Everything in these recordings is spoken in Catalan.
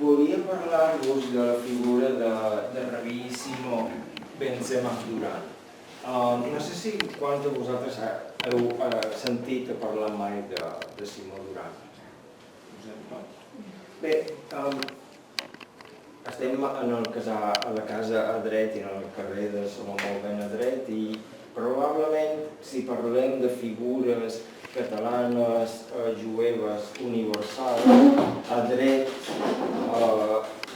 volia parlar-vos de la figura de Rabí Simó ben Tzemach Duran. No sé si quants de vosaltres heu sentit a parlar mai de Simó Duran. Bé, estem a la casa a dret i en el carrer de Salomó ben a dret i probablement si parlem de figures catalanes, jueves, universals, a dret,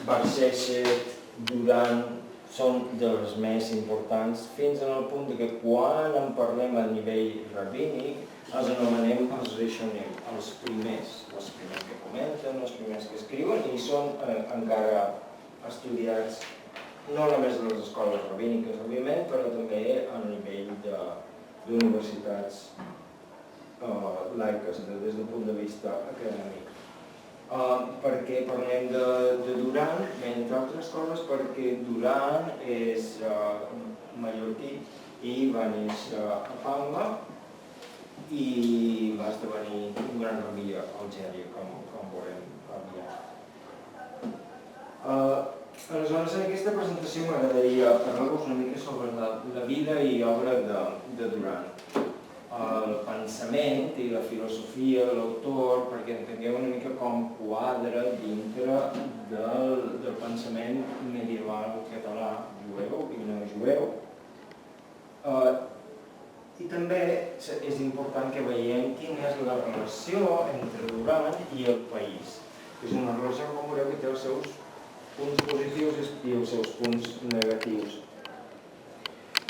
Barxéixez, Duran, són dels més importants, fins al punt que quan en parlem a nivell rabínic els anomenem els Rishonim, els primers que comenten, els primers que escriuen i són encara estudiats no només a les escoles rabíniques, òbviament, però també a nivell d'universitats laiques, des del punt de vista acadèmic. Per què parlem de Duran? Entre altres coses perquè Duran és mallorquí i va néixer a Palma i va esdevenir un gran rabí a Algèria, com veurem aviat. Aleshores, en aquesta presentació m'agradaria parlar-vos una mica sobre la vida i obra de Duran. El pensament i la filosofia de l'autor, perquè entengueu una mica com quadra dintre del pensament medieval català, jueu i no jueu. I també és important que veiem quina és la relació entre Duran i el país. És una relació, com veureu, que té els seus punts positius i els seus punts negatius.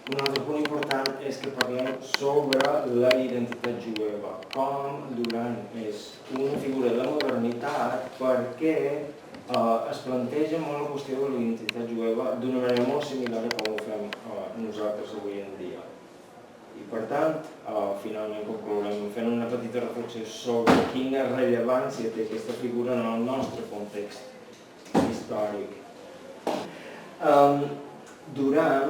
Un altre punt important és que parlem sobre la identitat jueva, com Duran és una figura de modernitat perquè es planteja molt la qüestió de la identitat jueva d'una manera molt similar a com ho fem nosaltres avui en dia. I per tant, finalment conclourem fent una petita reflexió sobre quina rellevància té aquesta figura en el nostre context històric. Duran,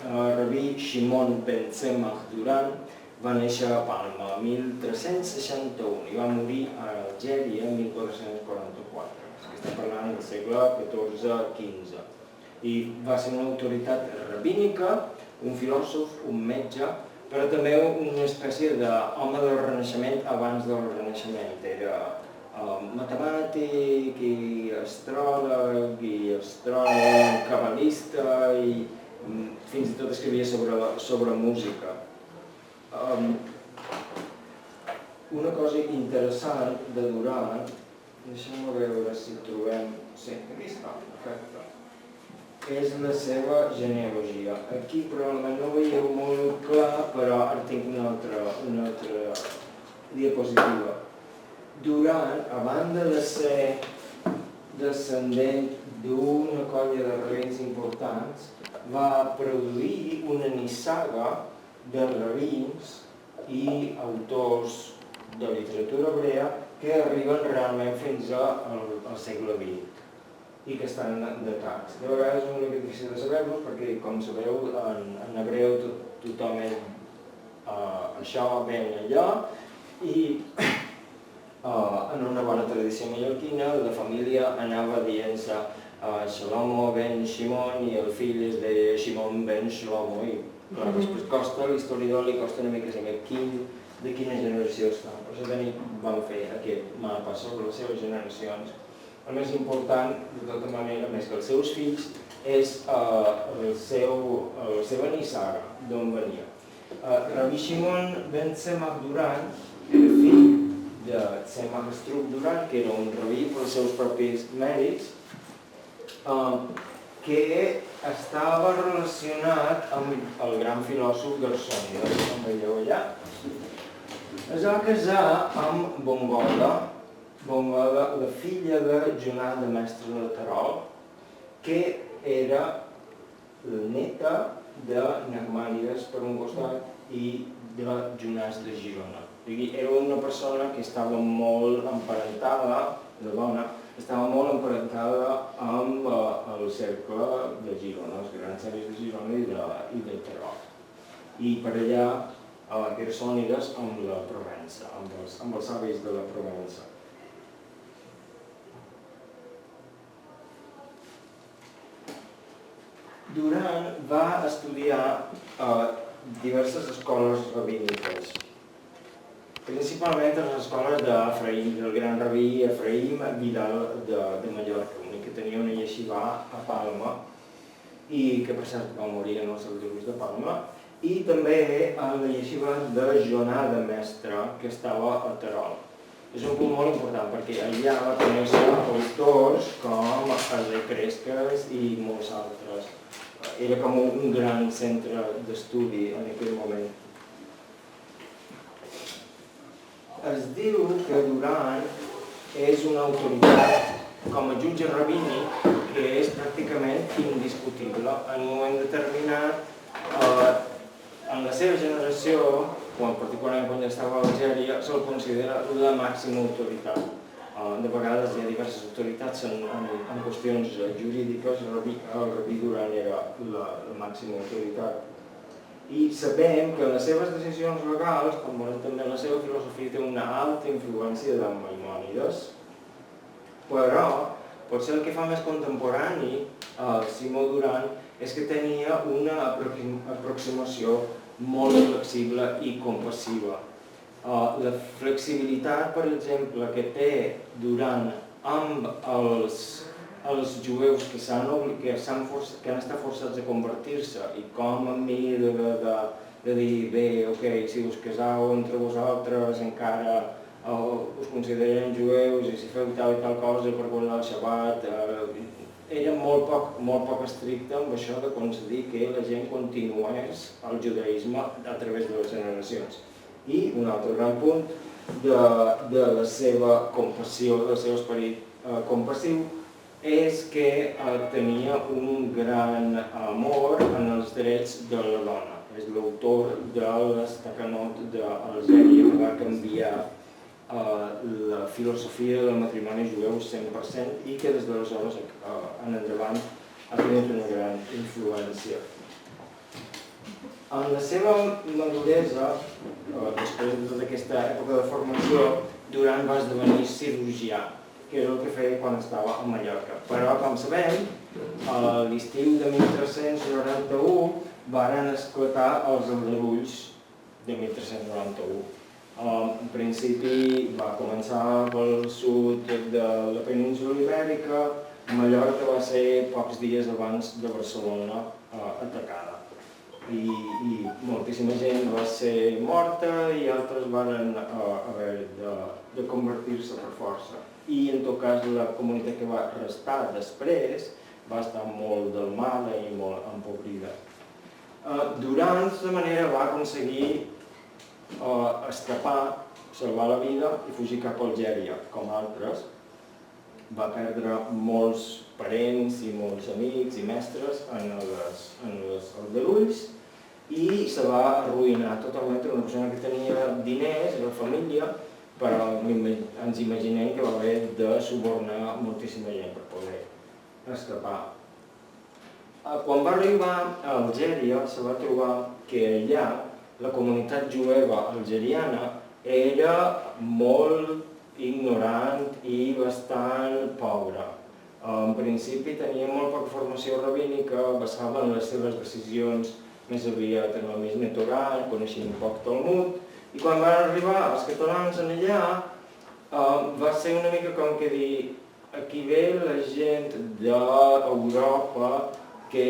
Rabí Shimon ben Tzemach Duran, va néixer a Palma el 1361 i va morir a Algèria el 1444. Estem parlant del segle XIV-XV. I va ser una autoritat rabínica, un filòsof, un metge, però també una espècie d'home del Renaixement abans del Renaixement. Era matemàtic i astròleg cabalista i fins i tot escrivia sobre música. Una cosa interessant de Duran, deixem-me veure si trobem... Sí, aquí està, perfecte. És la seva genealogia. Aquí probablement no ho veieu molt clar, però ara tinc una altra diapositiva. Duran, a banda de ser descendent d'una colla de rabins importants, va produir una nissaga de rabins i autors de literatura hebrea que arriben realment fins al segle XX i que estan datats. De vegades és una mica difícil de saber-los perquè, com sabeu, en hebreu tothom és això, ben allò, i en una bona tradició mallorquina la família anava dient-se Shlomo ben Shimon i el fill es deia Shimon ben Shlomo i després costa, l'historiador li costa una mica saber de quina generació està. Per això vam fer aquest mapa sobre les seves generacions. El més important, de tota manera, més que els seus fills, és la seva nissaga, d'on venia. Rabí Shimon ben Tzemach Duran era fill de Tzemach Struc Duran, que era un rabí pels seus propis mèrits, que estava relacionat amb el gran filòsof Gersònides, com veieu allà. Es va casar amb Bongola, la filla de Jonà de Mestre de Terol, que era la neta de Nachmànides per un costat i de Jonàs de Girona. Era una persona que estava molt emparentada, la dona, estava molt emparentada amb el cercle de Girona, els grans cercles de Girona i de Terol. I per allà Gersònides amb la Provença, amb els savis de la Provença. Duran va estudiar a diverses escoles rabíniques, principalment a les escoles d'Efraïm, del gran rabí Efraïm Vidal de Mallorca, que tenia una yeshiva a Palma i que per cert va morir en els Aldarulls de Palma, i també a la yeshiva de Jonà de Mestre, que estava a Terol. És un punt molt important perquè allà va conèixer autors com José Cresques i molts altres. Era com un gran centre d'estudi en aquell moment. Es diu que Duran és una autoritat com a jutge rabínic que és pràcticament indiscutible. En un moment determinat, en la seva generació, particularment quan estava a Algèria, se'l considera la màxima autoritat. De vegades hi ha diverses autoritats en qüestions jurídiques, el rabí Duran era la màxima autoritat. I sabem que les seves decisions legals, com també la seva filosofia, té una alta influència de Maimònides, però potser el que fa més contemporani Simó Duran és que tenia una aproximació molt flexible i compassiva. La flexibilitat, per exemple, que té Duran amb els jueus que han estat forçats a convertir-se i com a mesura de dir, bé, ok, si us caseu entre vosaltres encara us considerem jueus i si feu tal i tal cosa per guardar el Shabbat, era molt poc estricte amb això de concedir que la gent continués el judaïsme a través de les generacions. I un altre gran punt de la seva compassió, del seu esperit compassiu, és que tenia un gran amor en els drets de la dona. És l'autor de les Takanot d'Algèria que va canviar la filosofia del matrimoni jueu 100% i que des d'aleshores en endavant ha tingut una gran influència. En la seva maduresa, després de tota aquesta època de formació, Duran va esdevenir cirurgià, que és el que feia quan estava a Mallorca. Però, com sabem, a l'estiu de 1391 varen esclatar els aldarulls de 1391. En principi va començar pel sud de la península Ibèrica, Mallorca va ser pocs dies abans de Barcelona atacada. I moltíssima gent va ser morta i altres van haver de convertir-se per força. I en tot cas la comunitat que va restar després va estar molt delmada i molt empobrida. Duran, d'altra manera, va aconseguir escapar, salvar la vida i fugir cap a Algèria, com altres. Va perdre molts parents i molts amics i mestres en els aldarulls i se va arruïnar totalment. Una persona que tenia diners, la família, però ens imaginem que va haver de subornar moltíssima gent per poder escapar. Quan va arribar a Algèria se va trobar que allà la comunitat jueva algeriana era molt ignorant i bastant pobra. En principi tenia molt poca formació rabínica, basaven les seves decisions més aviat en el Mishneh Torah, coneixien poc Talmud, i quan van arribar els catalans allà va ser una mica com que dir aquí ve la gent d'Europa que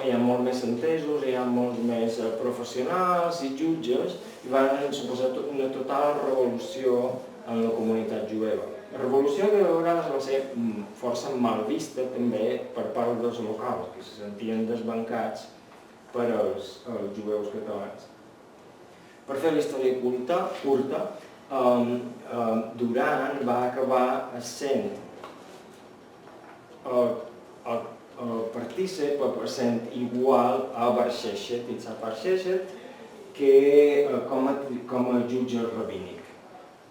hi ha molt més entesos, hi ha molts més professionals i jutges, i van suposar una total revolució en la comunitat jueva. La revolució que de vegades va ser força mal vista també per part dels locals, que se sentien desbancats per als jueus catalans. Per fer la història curta, Duran va acabar sent partícip, sent igual a Barxeixet, Itzhak Barxeixet, que com a jutge rabínic.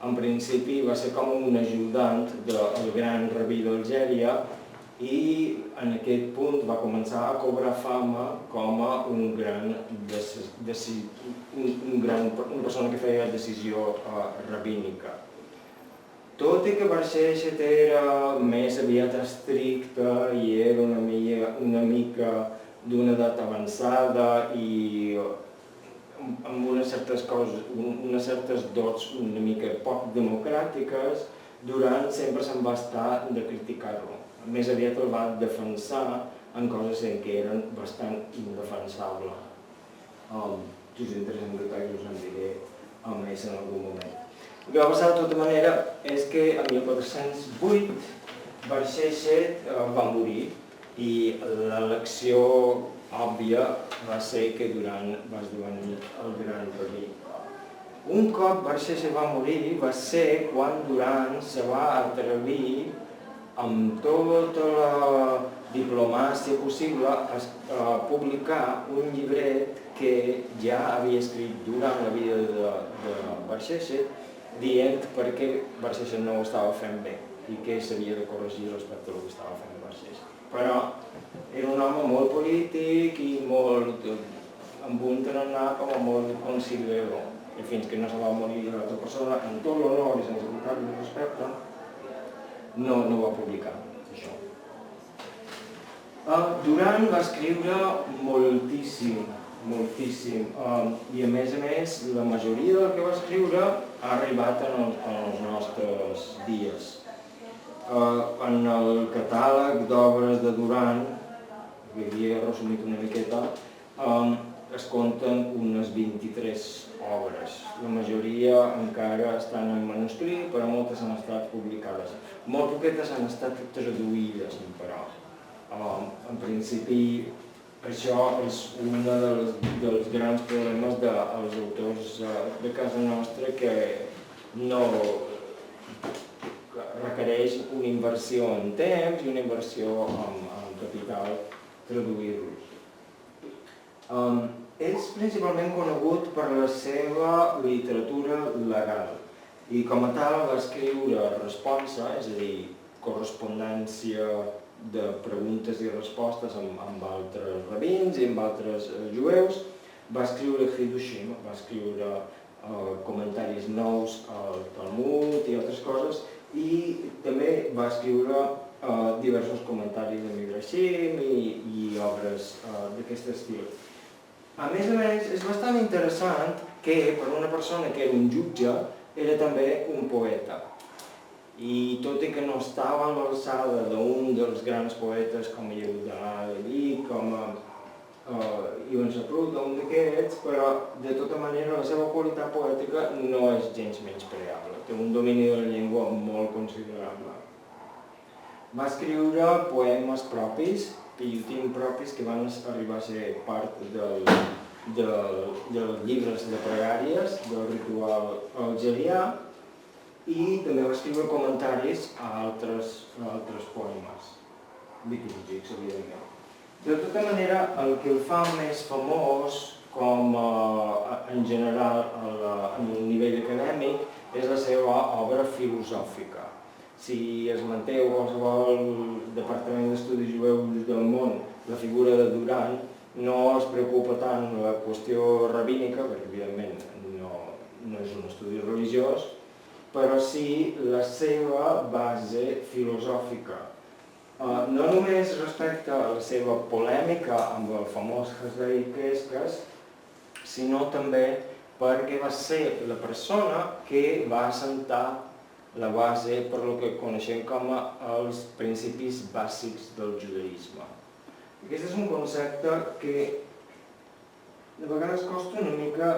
En principi va ser com un ajudant del gran rabí d'Algèria i en aquest punt va començar a cobrar fama com a una persona que feia decisió rabínica. Tot i que Barxeixet era més aviat estricte i era una mica d'una edat avançada i amb unes certes coses, unes certes dots una mica poc democràtiques, Duran sempre se'n va estar de criticar-lo. Més aviat el va defensar en coses en què eren bastant indefensables. Si us interessen detalls us en diré més en algun moment. El que va passar de tota manera és que a 1408 Barxeixet va morir i l'elecció òbvia va ser que Duran va esdevenir el gran rabí. Un cop Barxeixet va morir va ser quan Duran se va atrevir amb tota la diplomàcia possible a publicar un llibret que ja havia escrit durant la vida de Barxeixet dient per què Barxeixet no ho estava fent bé i què s'havia de corregir respecte al que estava fent Barxeixet. Però era un home molt polític i molt amb un tarannà com a molt conciliador. I fins que no se va morir l'altra persona, amb tot l'honor i sense cap de respecte, no va publicar això. Duran va escriure moltíssim, moltíssim, i a més la majoria del que va escriure ha arribat en els nostres dies. En el catàleg d'obres de Duran, que havia resumit una miqueta, es compten unes 23 obres. La majoria encara estan en manuscrit, però moltes han estat publicades. Molt poquetes han estat traduïdes, però en principi això és un dels grans problemes dels autors de casa nostra que no requereix una inversió en temps i una inversió en capital traduir-los. És principalment conegut per la seva literatura legal i com a tal va escriure responsa, és a dir, correspondència de preguntes i respostes amb altres rabins i amb altres jueus. Va escriure Hidushim, va escriure comentaris nous al Talmud i altres coses, i també va escriure diversos comentaris de Midrashim i obres d'aquest estil. A més, és bastant interessant que per una persona que era un jutge era també un poeta. I tot i que no estava a l'alçada d'un dels grans poetes com Yehuda Leví, com Ibn Sapruta, un d'aquests, però de tota manera la seva qualitat poètica no és gens menyspreable. Té un domini de la llengua molt considerable. Va escriure poemes propis, piutim propis, que van arribar a ser part dels llibres de pregàries del ritual algerià, i també va escriure comentaris a altres poemes litúrgics, evidentment. De tota manera, el que el fa més famós, com en general en un nivell acadèmic, és la seva obra filosòfica. Si es manté a qualsevol departament d'estudis jueus del món la figura de Duran, no es preocupa tant la qüestió rabínica, perquè evidentment no és un estudi religiós, però sí la seva base filosòfica. No només respecte a la seva polèmica amb el famós Hasdai Queisques, sinó també perquè va ser la persona que va assentar la base per el que coneixem com els principis bàsics del judaïsme. Aquest és un concepte que de vegades costa una mica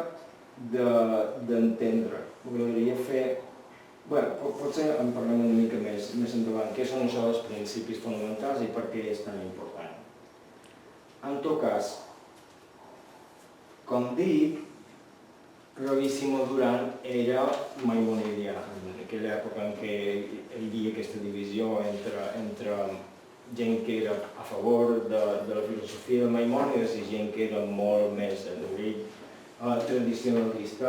d'entendre. M'agradaria fer... potser en parlem una mica més endavant. Què són això dels principis fonamentals i per què és tan important? En tot cas, com dic, Rabbi Simó Duran era maimonidià, en aquella època en què hi havia aquesta divisió entre gent que era a favor de la filosofia de Maimònides i gent que era molt més tradicionalista.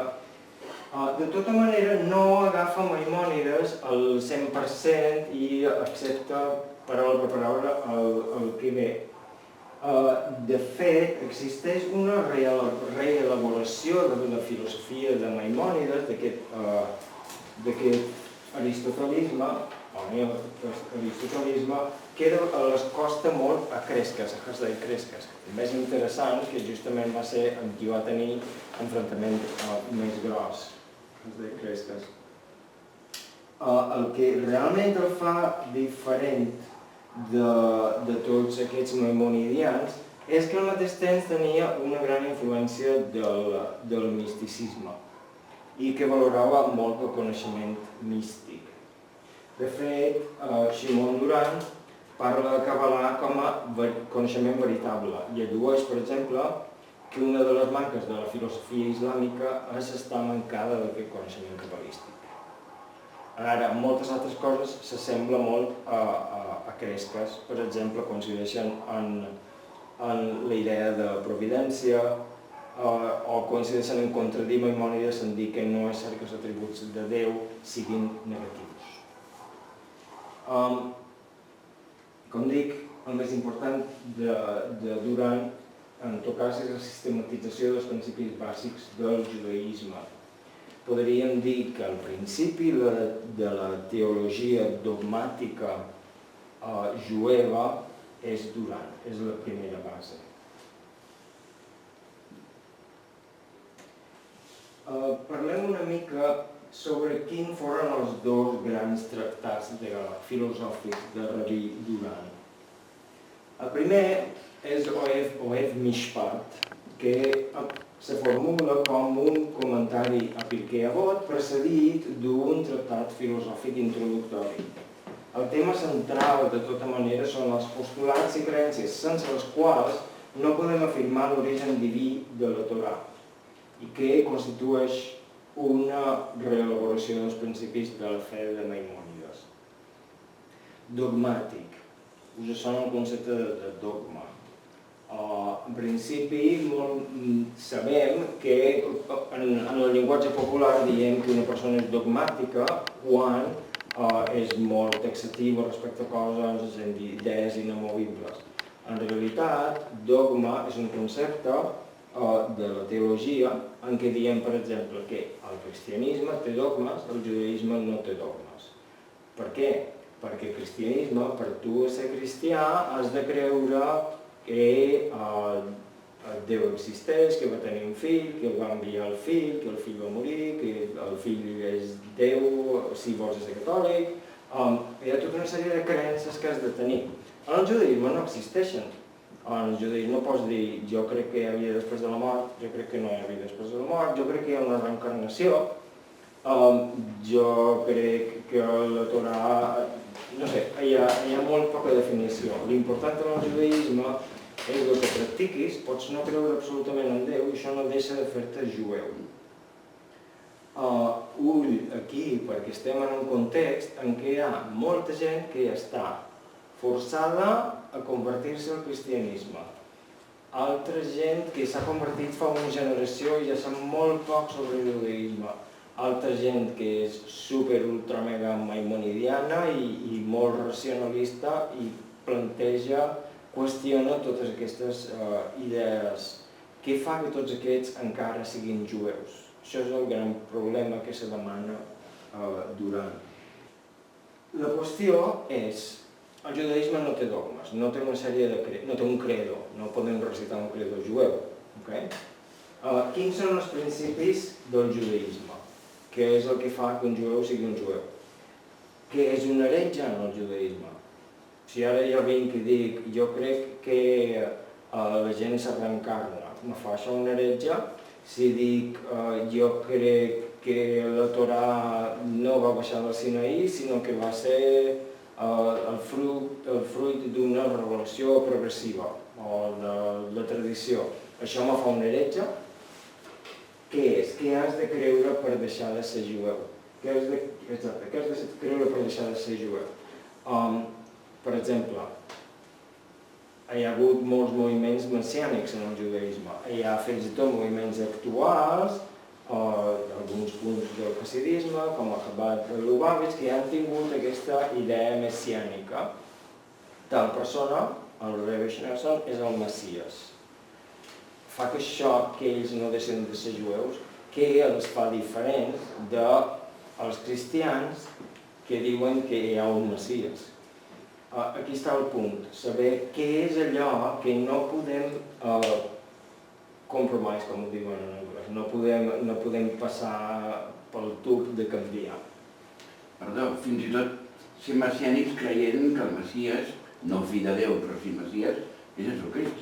De tota manera, no agafa Maimònides al 100% i accepta paraula per paraula el que ve. De fet, existeix una reelaboració de la filosofia de Maimònides, d'aquest aristotelisme, l'aristotelisme, queda a les costa molt a Cresques, a Hasdai Cresques. El més interessant, que justament va ser amb qui va tenir enfrontament més gros, Hasdai Cresques. El que realment el fa diferent de tots aquests maimonidians és que al mateix temps tenia una gran influència del misticisme i que valorava molt el coneixement místic. De fet, Shimon Durant parla de Kabbalah com a coneixement veritable i addueix, per exemple, que una de les manques de la filosofia islàmica és estar mancada d'aquest coneixement cabalístic. Ara, moltes altres coses s'assembla molt a Cresques, per exemple, coincideixen en la idea de providència o coincideixen en contradir Maimònides en dir que no és cert que els atributs de Déu siguin negatius. Com dic, el més important de Durant, en tot cas, és la sistematització dels principis bàsics del judaïsme. Podríem dir que el principi de la teologia dogmàtica jueva és Durant, és la primera base. Parlem una mica sobre quins foren els dos grans tractats filosòfics de Rabí Durant. El primer és Ohev Mishpat, que se formula com un comentari a Pirkei Avot precedit d'un tractat filosòfic introductori. El tema central, de tota manera, són els postulats i creences sense les quals no podem afirmar l'origen diví de la Torà i que constitueix una reelaboració dels principis de la fe de Maimònides. Dogmàtic. Us sona el concepte de dogma. En principi, sabem que en el llenguatge popular diem que una persona és dogmàtica quan és molt taxativa respecte a coses, idees inamovibles. En realitat, dogma és un concepte de la teologia en què diem, per exemple, que el cristianisme té dogmes, el judaïsme no té dogmes. Per què? Perquè el cristianisme, per tu ser cristià, has de creure que Déu existeix, que va tenir un fill, que el va enviar el fill, que el fill va morir, que el fill és Déu, si vols ser catòlic. Hi ha tota una sèrie de creences que has de tenir. En el judaïsme no existeixen. En el judaïsme pots dir, jo crec que hi ha vida després de la mort, jo crec que no hi ha vida després de la mort, jo crec que hi ha una reencarnació, jo crec que la Torà... No sé, hi ha molt poca definició. L'important en el judaïsme és el que practiquis, pots no creure absolutament en Déu i això no deixa de fer-te jueu. Ull aquí, perquè estem en un context en què hi ha molta gent que ja està forçada a convertir-se al cristianisme. Altra gent que s'ha convertit fa una generació i ja sap molt poc sobre el judaïsme. Altra gent que és super ultra mega maimonidiana i molt racionalista i planteja, qüestiona totes aquestes idees. Què fa que tots aquests encara siguin jueus? Això és el gran problema que se demana Durant. La qüestió és, el judaïsme no té dogmes, no té una sèrie de no té un credo, no podem recitar un credo jueu. Quins són els principis del judaïsme? Què és el que fa que un jueu sigui un jueu? Què és un heretge en el judaïsme? Si ara jo vinc i dic, jo crec que la gent se reencarna, me fa això un heretge? Si dic, jo crec que la Torà no va baixar del Sinaí, sinó que va ser el fruit d'una revelació progressiva o de la tradició. Això me fa un heretge? Què és? Què has de creure per deixar de ser jueu? Què has de creure per deixar de ser jueu? Per exemple, hi ha hagut molts moviments messiànics en el judaïsme. Hi ha fins i tot moviments actuals, alguns punts del hasidisme, com el Chabad de Lubavitch, que han tingut aquesta idea messiànica. Tal persona, el Rebbe Schneerson, és el Messies. Fa que això, que ells no deixen de ser jueus, que els fa diferents dels cristians que diuen que hi ha un Messies. Aquí està el punt, saber què és allò que no podem compromise, com ho diuen en anglès, no podem passar pel tub de canviar. Perdó, fins i tot ser messiànics creient que el Messies, no fill de Déu, però sí Messies, és Jesucrist.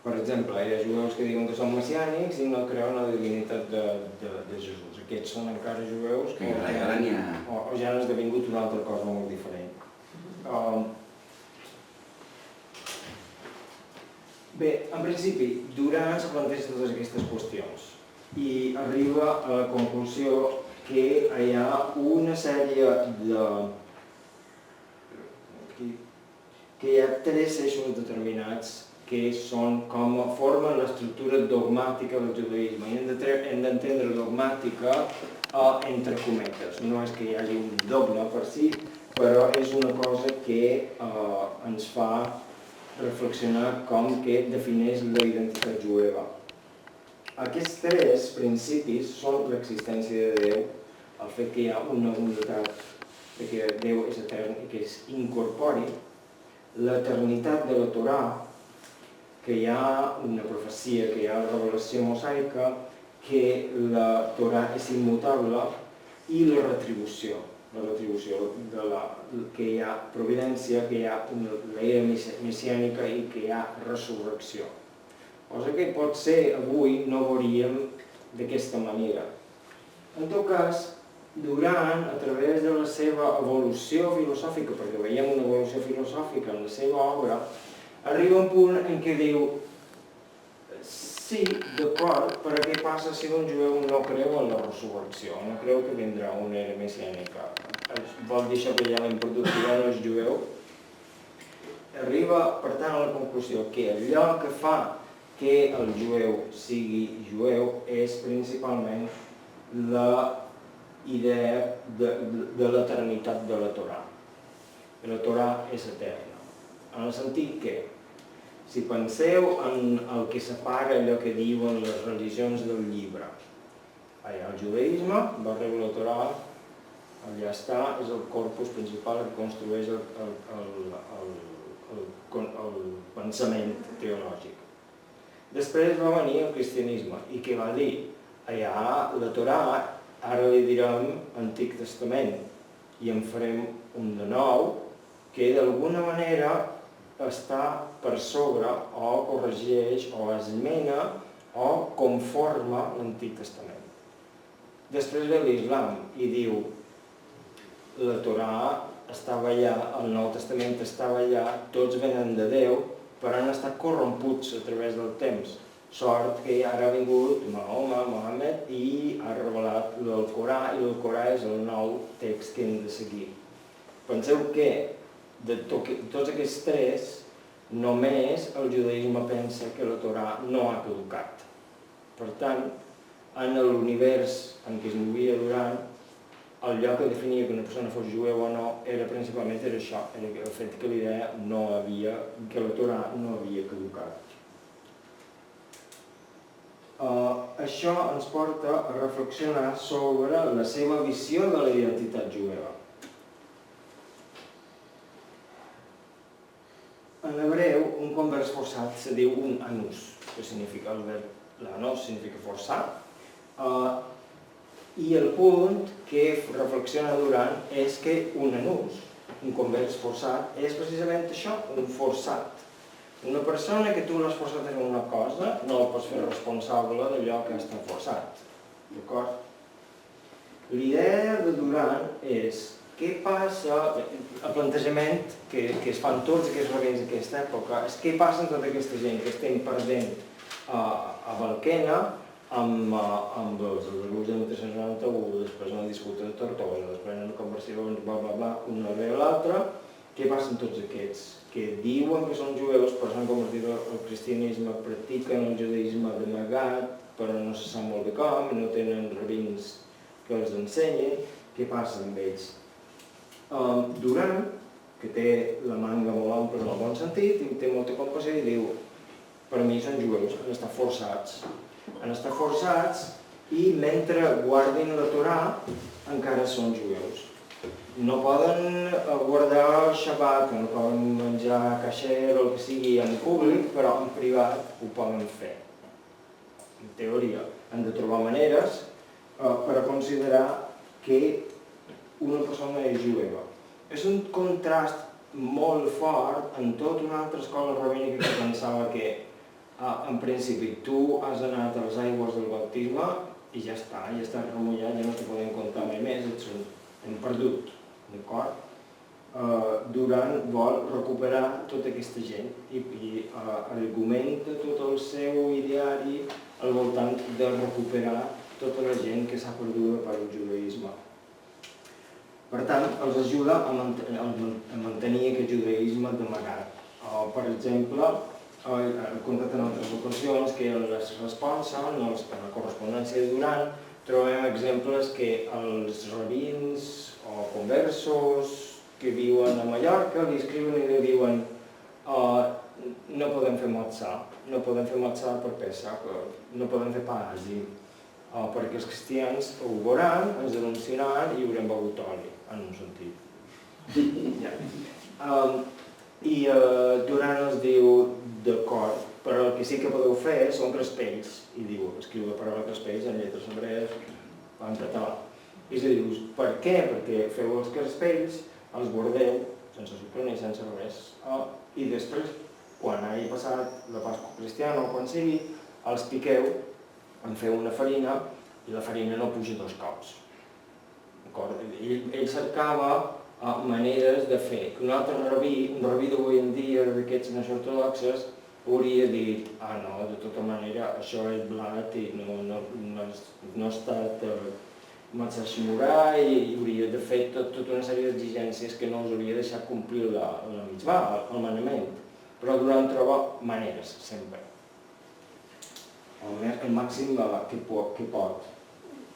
Per exemple, hi ha jueus que diuen que són messiànics i no creuen en la divinitat de Jesús. Aquests són encara jueus que o ja han esdevingut una altra cosa molt diferent. Bé, en principi, Duran se planteja totes aquestes qüestions i arriba a la conclusió que hi ha una sèrie de... que hi ha tres eixos determinats que són com formen l'estructura dogmàtica del judaïsme. I hem d'entendre dogmàtica entre cometes. No és que hi hagi un dogma per si, però és una cosa que ens fa reflexionar com que defineix la identitat jueva. Aquests tres principis són l'existència de Déu, el fet que hi ha una unitat, que Déu és etern i que és incorpori, l'eternitat de la Torà, que hi ha una profecia, que hi ha la revelació mosaica, que la Torà és immutable, i la retribució que hi ha providència, que hi ha l'era messiànica i que hi ha resurrecció. Cosa que potser avui no veuríem d'aquesta manera. En tot cas, Duran, a través de la seva evolució filosòfica, perquè veiem una evolució filosòfica en la seva obra, arriba un punt en què diu sí, d'acord, però què passa si un jueu no creu en la resurrecció, no creu que vindrà una era messiànica? Vol dir això que ja l'hem perdut, que ja no és jueu? Arriba, per tant, a la conclusió que allò que fa que el jueu sigui jueu és principalment la idea de l'eternitat de la Torà. La Torà és eterna. En el sentit que, si penseu en el que separa allò que diuen les religions del llibre, el judaïsme va rebre la Torà, allà està, és el corpus principal que construeix el pensament teològic. Després va venir el cristianisme, i què va dir? Allà la Torà, ara li direm Antic Testament, i en farem un de nou, que d'alguna manera està per sobre o corregeix o esmena o conforma l'Antic Testament. Després ve l'Islam i diu la Torà estava allà, el Nou Testament estava allà, tots venen de Déu, però han estat corromputs a través del temps. Sort que ara ha vingut Mahoma, Mohammed, i ha revelat l'Alcorà, i l'Alcorà és el nou text que hem de seguir. Penseu que de tots aquests tres, només el judaïsme pensa que la Torà no ha caducat. Per tant, en l'univers en què es movia Duran, el lloc que definia que una persona fos jueu o no era principalment això, era el fet que l'idea que la Torà no havia caducat. Això ens porta a reflexionar sobre la seva visió de la identitat jueva. En hebreu, un convers forçat se diu un anus, que significa el verb l'anus, significa forçar, i el punt que reflexiona Duran és que un anus, un convers forçat, és precisament això, un forçat. Una persona que tu l'has forçat a fer una cosa, no el pots fer responsable d'allò que està forçat. D'acord? L'idea de Duran és què passa, el plantejament que es fan tots aquests rabins d'aquesta època, és què passa amb tota aquesta gent que estem perdent a Balquena amb els grups de 1391, després en la disputa de Tortosa, després en la conversió, un darrere l'altre, què passa amb tots aquests que diuen que són jueus però s'han convertit al cristianisme, practiquen el judaïsme d'amagat però no se sap molt bé com, no tenen rabins que els ensenyin, què passa amb ells? Duran, que té la manga molt ampla en el bon sentit, i té molta compassió i diu per mi són jueus, han estat forçats i mentre guardin la Torà encara són jueus. No poden guardar Shabbat, no poden menjar kasher o el que sigui en públic, però en privat ho poden fer. En teoria, han de trobar maneres per a considerar que una persona és jueva. És un contrast molt fort en tota una altra escola rabínica que pensava que en principi tu has anat a les aigües del baptisme i ja està, ja estàs remullat, ja no t'ho podem contar mai més, hem perdut, d'acord? Durant vol recuperar tota aquesta gent i argumenta tot el seu ideari al voltant de recuperar tota la gent que s'ha perdut per al judaïsme. Per tant, els ajuda a mantenir aquest judaïsme d'amagat. Per exemple, he contat en altres ocasions que en les responses, en la correspondència de Duran, trobem exemples que els rabins o conversos que viuen a Mallorca li escriuen i li diuen no podem fer matzà per Pesach, no podem fer pa àsim, perquè els cristians ho veuran, ens denunciaran i haurem begut oli, en un sentit. I Duran els diu, d'acord, però el que sí que podeu fer són crespells, i diu, escriu la paraula crespells en lletres hebrees, en català. I si dius, per què? Perquè feu els crespells, els guardeu, sense sucre ni sense res, i després, quan hagi passat la Pasqua cristiana o quan sigui, els piqueu, en feu una farina, i la farina no puja 2 cops. Ell cercava maneres de fer. Un altre rabí, un rabí d'avui en dia, d'aquests més ortodoxes, hauria dit, no, de tota manera, això és blat i no ha estat matzà shmurà i hauria de fer tota una sèrie d'exigències que no us hauria deixat complir la mitzvà, el manament. Però Duran troba maneres, sempre. El màxim que pot.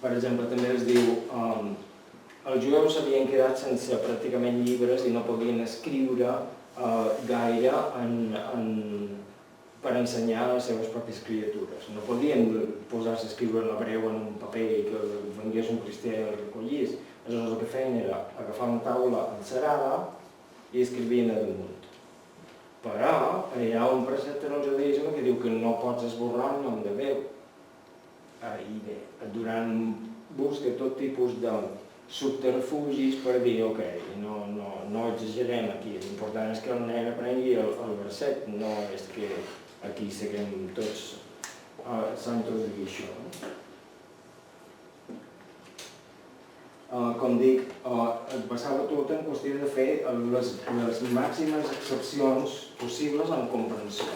Per exemple, també es diu, els jueus s'havien quedat sense pràcticament llibres i no podien escriure gaire per ensenyar a les seves pròpies criatures. No podien posar-se a escriure en hebreu en un paper i que vengués un cristià i el recollís. Aleshores el que feien era agafar una taula encerada i escrivien a damunt. Però hi ha un precepte en el judaïsme que diu que no pots esborrar el nom de Déu. I bé, Duran busca tot tipus de subterfugis per dir, ok, no exagerem aquí, l'important és que el nen aprengui el verset, no és que aquí seguim tots santos de guixó. Com dic, es basava tot en qüestió de fer les màximes excepcions possibles en comprensió.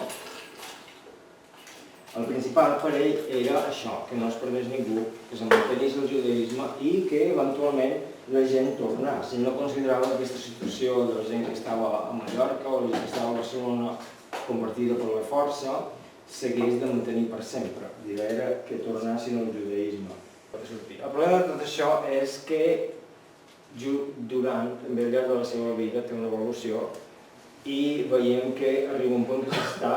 El principal per ell era això, que no es perdés ningú, que se mantenís el judaïsme i que eventualment la gent tornés. Ell no considerava aquesta situació de la gent que estava a Mallorca o la gent que estava a Barcelona convertida per la força s'hagués de mantenir per sempre. L'idea era que tornessin al judaïsme. El problema de tot això és que Duran, també al llarg de la seva vida, té una evolució i veiem que arriba un punt que s'està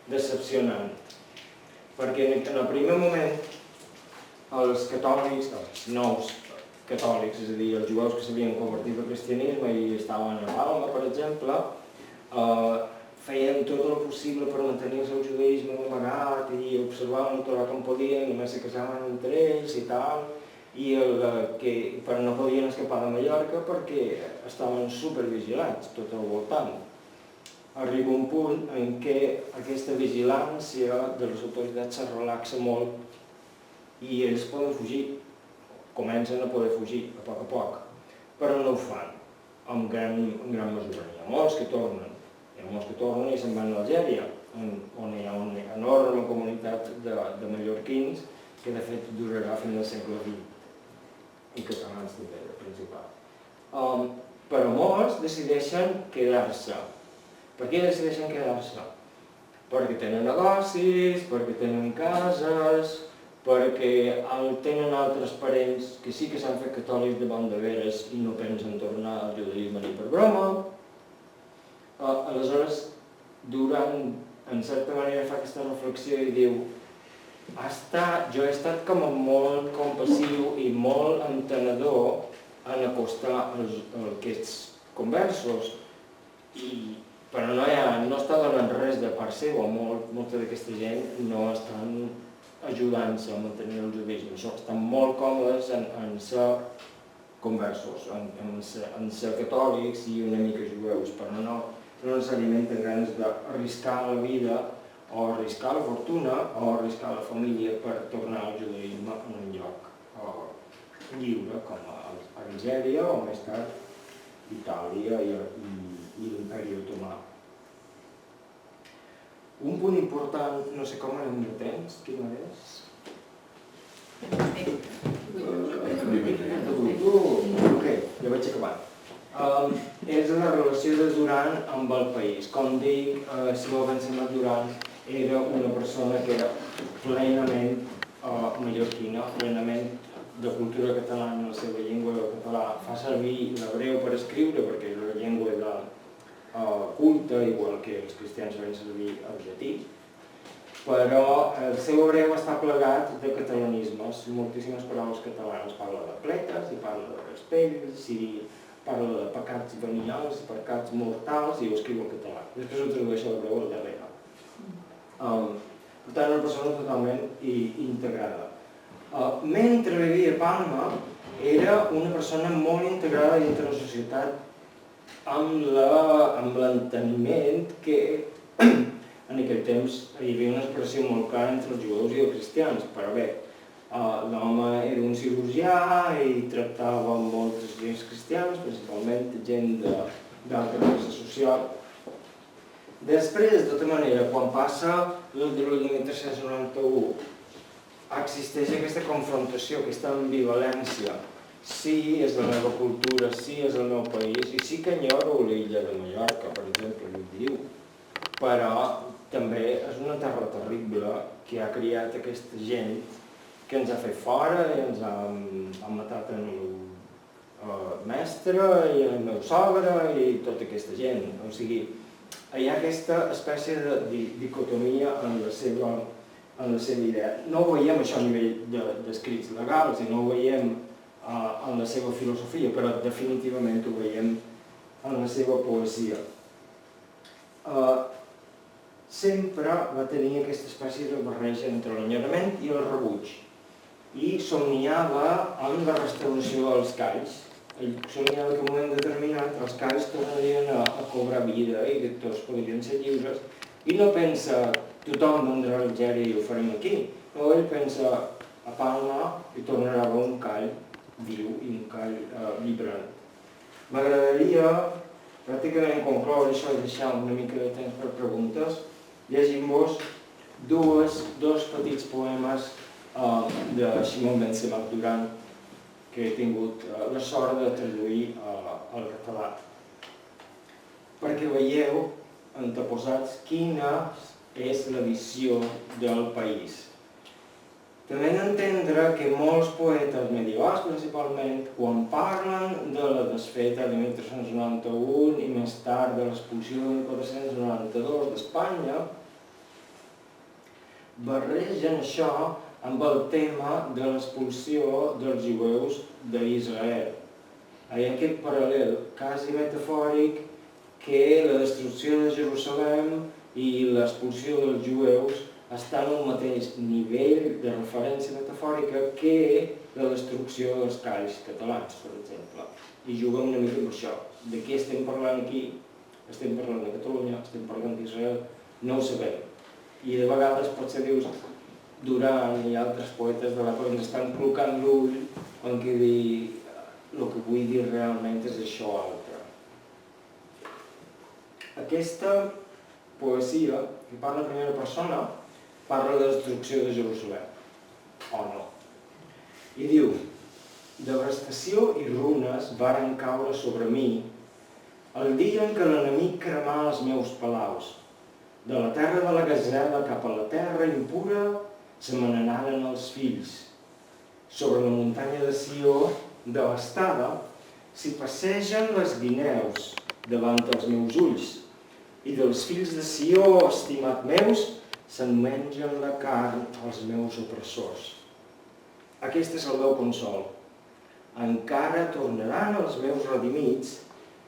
decepcionant. Perquè en el primer moment els catòlics, els nous catòlics, és a dir, els jueus que s'havien convertit al cristianisme i estaven a Palma, per exemple, feien tot el possible per mantenir el seu judaïsme amagat i observaven el Torà com podien, només se casaven entre ells i tal, però no podien escapar de Mallorca perquè estaven supervigilats tot al voltant. Arriba un punt en què aquesta vigilància de les autoritats es relaxa molt i ells poden fugir, comencen a poder fugir a poc, però no ho fan en gran mesura. Hi ha molts que tornen i se'n van a Algèria, on hi ha una enorme comunitat de mallorquins que de fet durarà fins al segle XX, i catalans també, principal. Però molts decideixen quedar-se. Per què decideixen quedar-se? Perquè tenen negocis, perquè tenen cases, perquè tenen altres parents que sí que s'han fet catòlics de bon de veres i no pensen tornar al judaïsme ni per broma. Aleshores, Duran, en certa manera, fa aquesta reflexió i diu jo he estat com a molt compassiu i molt entenedor en acostar aquests conversos, però no està donant res de part seva. Molta d'aquesta gent no estan ajudant-se a mantenir el judaisme, estan molt còmodes en ser conversos, en ser catòlics i una mica jueus, però no necessàriament tenen ganes d'arriscar la vida o arriscar la fortuna o arriscar la família per tornar al judaisme en un lloc lliure com Algèria o més tard Itàlia i l'Imperi Otomà. Un punt important, no sé com anem de temps, quina és? Ok, ja vaig acabant. És la relació de Duran amb el país. Com dic, Simó Bensemat Duran era una persona que era plenament mallorquina, plenament de cultura catalana, la seva llengua català. Fa servir l'hebreu per escriure perquè és una llengua culta, igual que els cristians van servir el llatí, però el seu hebreu està plegat de catalanismes, moltíssimes paraules catalanes. Parla de pletes, i parla de raspells, i parla de pecats venials, pecats mortals, i ho escriu en català. Després ho tradueix a l'hebreu al darrere. Per tant, una persona totalment integrada. Mentre vivia a Palma, era una persona molt integrada dintre la societat amb l'enteniment que en aquell temps hi havia una separació molt clara entre els jueus i els cristians, però bé, l'home era un cirurgià i tractava moltes gens cristianes, principalment gent d'alta classe social. Després, de tota manera, quan passa el de l'any 1391, existeix aquesta confrontació, aquesta ambivalència. Sí, és la meva cultura, sí, és el meu país, i sí que enyoro l'illa de Mallorca, per exemple, ho diu, però també és una terra terrible que ha criat aquesta gent que ens ha fet fora i ens ha matat el meu mestre i el meu sogre i tota aquesta gent. O sigui, hi ha aquesta espècie de dicotomia en la seva idea. No ho veiem això a nivell d'escrits legals i no ho veiem en la seva filosofia, però definitivament ho veiem en la seva poesia. Sempre va tenir aquesta espècie de barreja entre l'enyorament i el rebuig, i somniava amb la restauració dels calls. Ell somniava que en un moment determinat els calls tornarien a cobrar vida i que tots podrien ser lliures, i no pensa tothom vendrà a Algèria i ho farem aquí. No, ell pensa a Palma i tornarà a un call viu i un call vibrant. M'agradaria pràcticament concloure això i deixar una mica de temps per preguntes, llegint-vos dos petits poemes de Simó Bensemat Duran que he tingut la sort de traduir al català, perquè veieu anteposats quina és la visió del país. També hem d'entendre que molts poetes medievals, principalment, quan parlen de la desfeta de 1391 i més tard de l'expulsió de 1492 d'Espanya, barregen això amb el tema de l'expulsió dels jueus d'Israel. Hi ha aquest paral·lel quasi metafòric que la destrucció de Jerusalem i l'expulsió dels jueus estan al mateix nivell de referència metafòrica que la destrucció dels calls catalans, per exemple. I juguen una mica amb això. De què estem parlant aquí? Estem parlant de Catalunya, estem parlant d'Israel? No ho sabem. I de vegades potser dius Duran i altres poetes de l'època ens estan col·locant l'ull en què dir el que vull dir realment és això o altre. Aquesta poesia, que parla en primera persona, parla de la destrucció de Jerusalem, o no. I diu: devastació i runes varen caure sobre mi el dia en què l'enemic cremà els meus palaus. De la terra de la gazela cap a la terra impura se me n'anaren els fills. Sobre la muntanya de Sió, devastada, s'hi passegen les guineus davant els meus ulls, i dels fills de Sió, estimat meus, se'n mengen la carn els meus opressors. Aquest és el meu consol. encara tornaran els meus redimits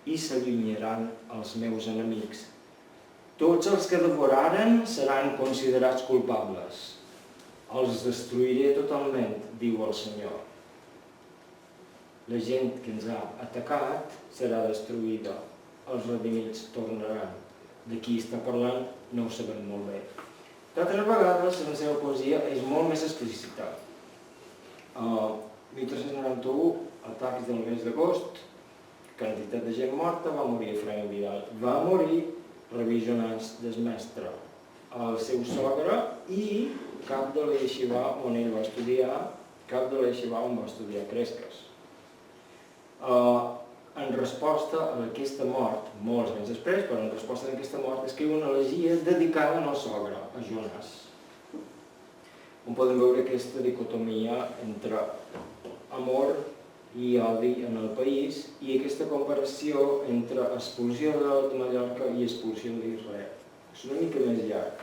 i s'allunyaran els meus enemics. Tots els que devoraren seran considerats culpables. Els destruiré totalment, diu el Senyor. La gent que ens ha atacat serà destruïda. Els redimits tornaran. De qui està parlant no ho sabem molt bé. D'altres vegades la seva poesia és molt més explícita. 1391, atacs del mes d'agost, quantitat de gent morta, va morir Efraín Vidal. Va morir Revisionats del mestre, el seu sogre i cap de la yeshiva on ell va estudiar, cap de la yeshiva on va estudiar Cresques. En resposta a aquesta mort, molts anys després, però en resposta a aquesta mort, escriu una elegia dedicada al sogre, a Jonàs. On podem veure aquesta dicotomia entre amor i odi en el país i aquesta comparació entre expulsió de Mallorca i expulsió d'Israel. És una mica més llarg.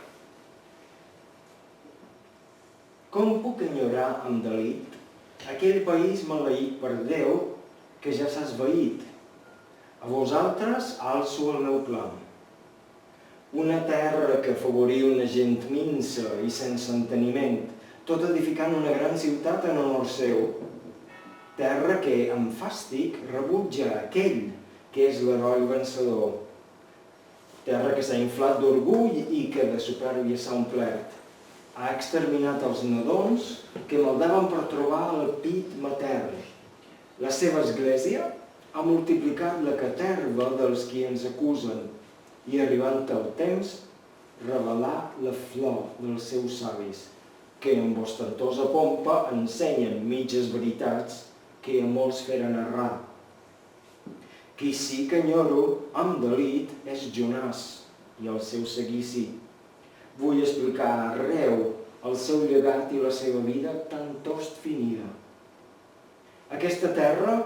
Com puc enyorar amb delit aquell país maleït per Déu que ja s'ha esvaït? A vosaltres alço el meu clam. Una terra que afavoria una gent minsa i sense enteniment, tot edificant una gran ciutat en honor seu. Terra que, amb fàstic, rebutja aquell que és l'heroi vencedor. Terra que s'ha inflat d'orgull i que de supèrbia s'ha omplert. Ha exterminat els nadons que maldaven per trobar el pit matern. La seva església ha multiplicat la caterva dels qui ens acusen i, arribant el temps, revelar la flor dels seus savis, que amb ostentosa pompa ensenyen mitges veritats que a molts feren errar. Qui sí que enyoro amb delit és Jonàs i el seu seguici. Vull explicar arreu el seu llegat i la seva vida tan tost finida. Aquesta terra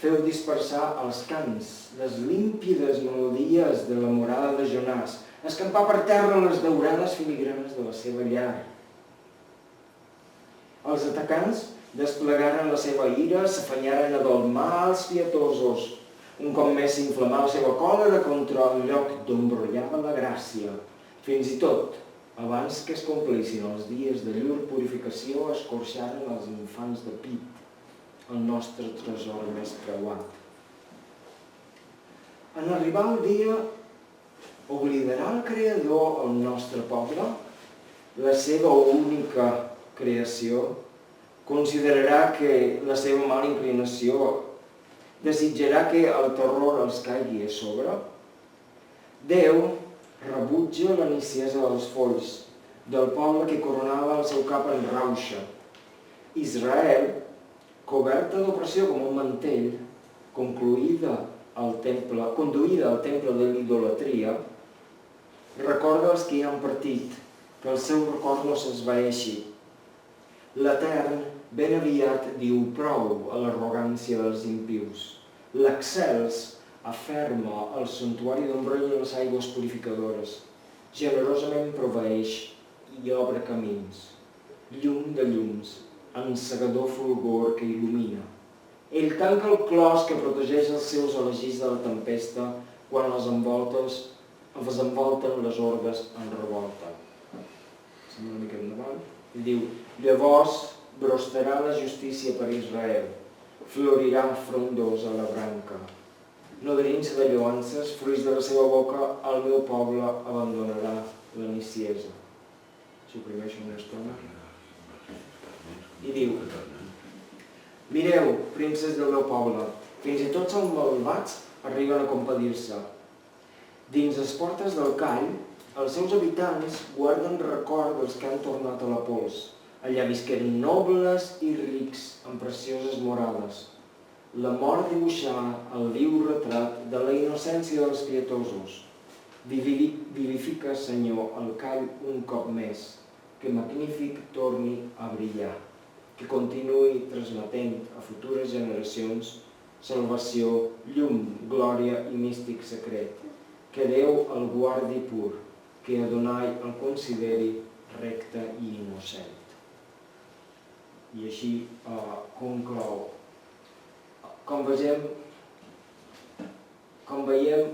feu dispersar els cants, les límpides melodies de la morada de Jonàs, escampar per terra les daurades filigranes de la seva llar. Els atacants desplegaren la seva ira, s'afanyaren a dolmar els pietosos. Un cop més s'inflamà la seva còlera contra el lloc d'on brollava la gràcia. Fins i tot, abans que es complissin els dies de llur purificació, escorxaren els infants de pit, el nostre tresor més preuat. En arribar el dia, oblidarà el Creador el nostre poble, la seva única creació, considerarà que la seva mala inclinació, desitjarà que el terror els caigui a sobre. Déu rebutja la niciesa dels folls, del poble que coronava el seu cap en rauxa. Israel, coberta d'opressió com un mantell, conduïda al temple de l'idolatria, recorda els que hi han partit, que el seu record no s'esvaeixi. L'Etern ben aviat diu prou a l'arrogància dels impius. L'Excels aferma el santuari d'ombrell i les aigües purificadores. Generosament proveeix i obre camins. Llum de llums, encegador fulgor que il·lumina. Ell tanca el clos que protegeix els seus elegits de la tempesta quan els envolten les orgues en revolta. Sembla una mica endavant. I diu, llavors brostarà la justícia per Israel, florirà frondós a la branca. Nodrint-se de lloances, fruits de la seva boca, el meu poble abandonarà la niciesa. Suprimeixo una estona. I diu, mireu, prínceps del meu poble, fins i tots els malvats arriben a compadir-se. Dins les portes del call, els seus habitants guarden record dels que han tornat a la pols. Allà visqueren nobles i rics amb precioses morades. La mort dibuixà el viu retrat de la innocència dels pietosos. Vivifica, Senyor, el call un cop més, que magnífic torni a brillar, que continuï transmetent a futures generacions salvació, llum, glòria i místic secret, que Déu el guardi pur, que Adonai el consideri recte i innocent. I així conclou com veiem,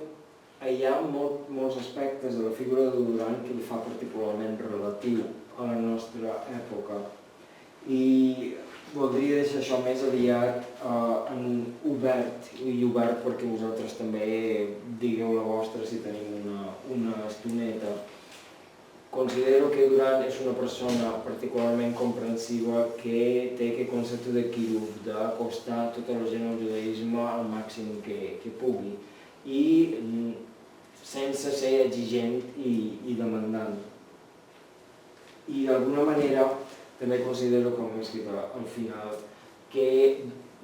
hi ha molts aspectes de la figura de Duran que li fa particularment relatiu a la nostra època. I voldria deixar això més aviat obert, i obert perquè vosaltres també digueu la vostra si tenim una estoneta. Considero que Duran és una persona particularment comprensiva que té aquest concepte de Kirov, d'acostar tota la gent al judaïsme al màxim que pugui i sense ser exigent i demandant. I d'alguna manera també considero, com he escrit al final, que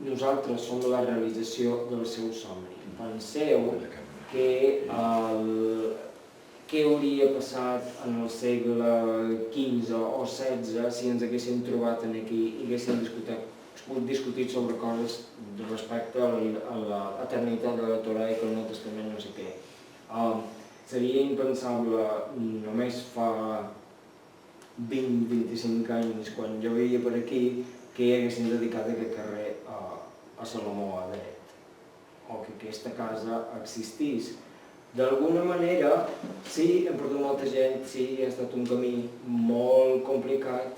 nosaltres som la realització del seu somni. Penseu que què hauria passat en el segle XV o XVI si ens haguéssim trobat aquí i haguéssim discutit sobre coses respecte a l'eternitat de la Torà i que el Nou Testament no sé què. Seria impensable només fa 20-25 anys, quan jo vivia per aquí, que haguessin dedicat aquest carrer a Salomó a dret, o que aquesta casa existís. D'alguna manera, sí, hem perdut molta gent, sí, ha estat un camí molt complicat,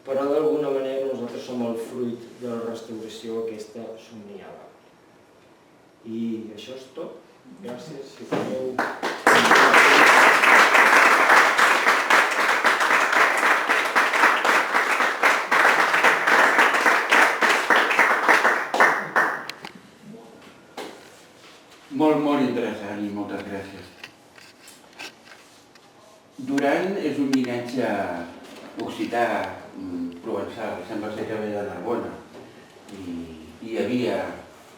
però d'alguna manera nosaltres som el fruit de la restauració aquesta somniada. I això és tot. Gràcies, si voleu. Molt interessant i moltes gràcies. Duran és un llinatge occità provençal, sembla ser que ve de Narbona. I hi havia,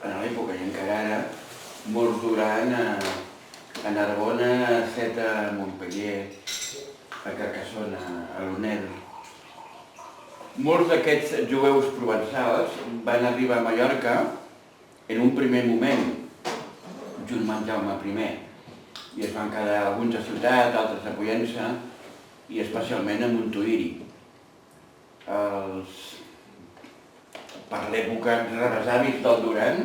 en l'època i encara ara, molts Duran a Narbona, a Seta, a Montpellier, a Carcassona, a l'Onel. Molts d'aquests jueus provençals van arribar a Mallorca en un primer moment, junt amb Jaume I, i es van quedar alguns a Ciutat, altres a Pollença i especialment a Montuïri. Per l'època, els avis del Duran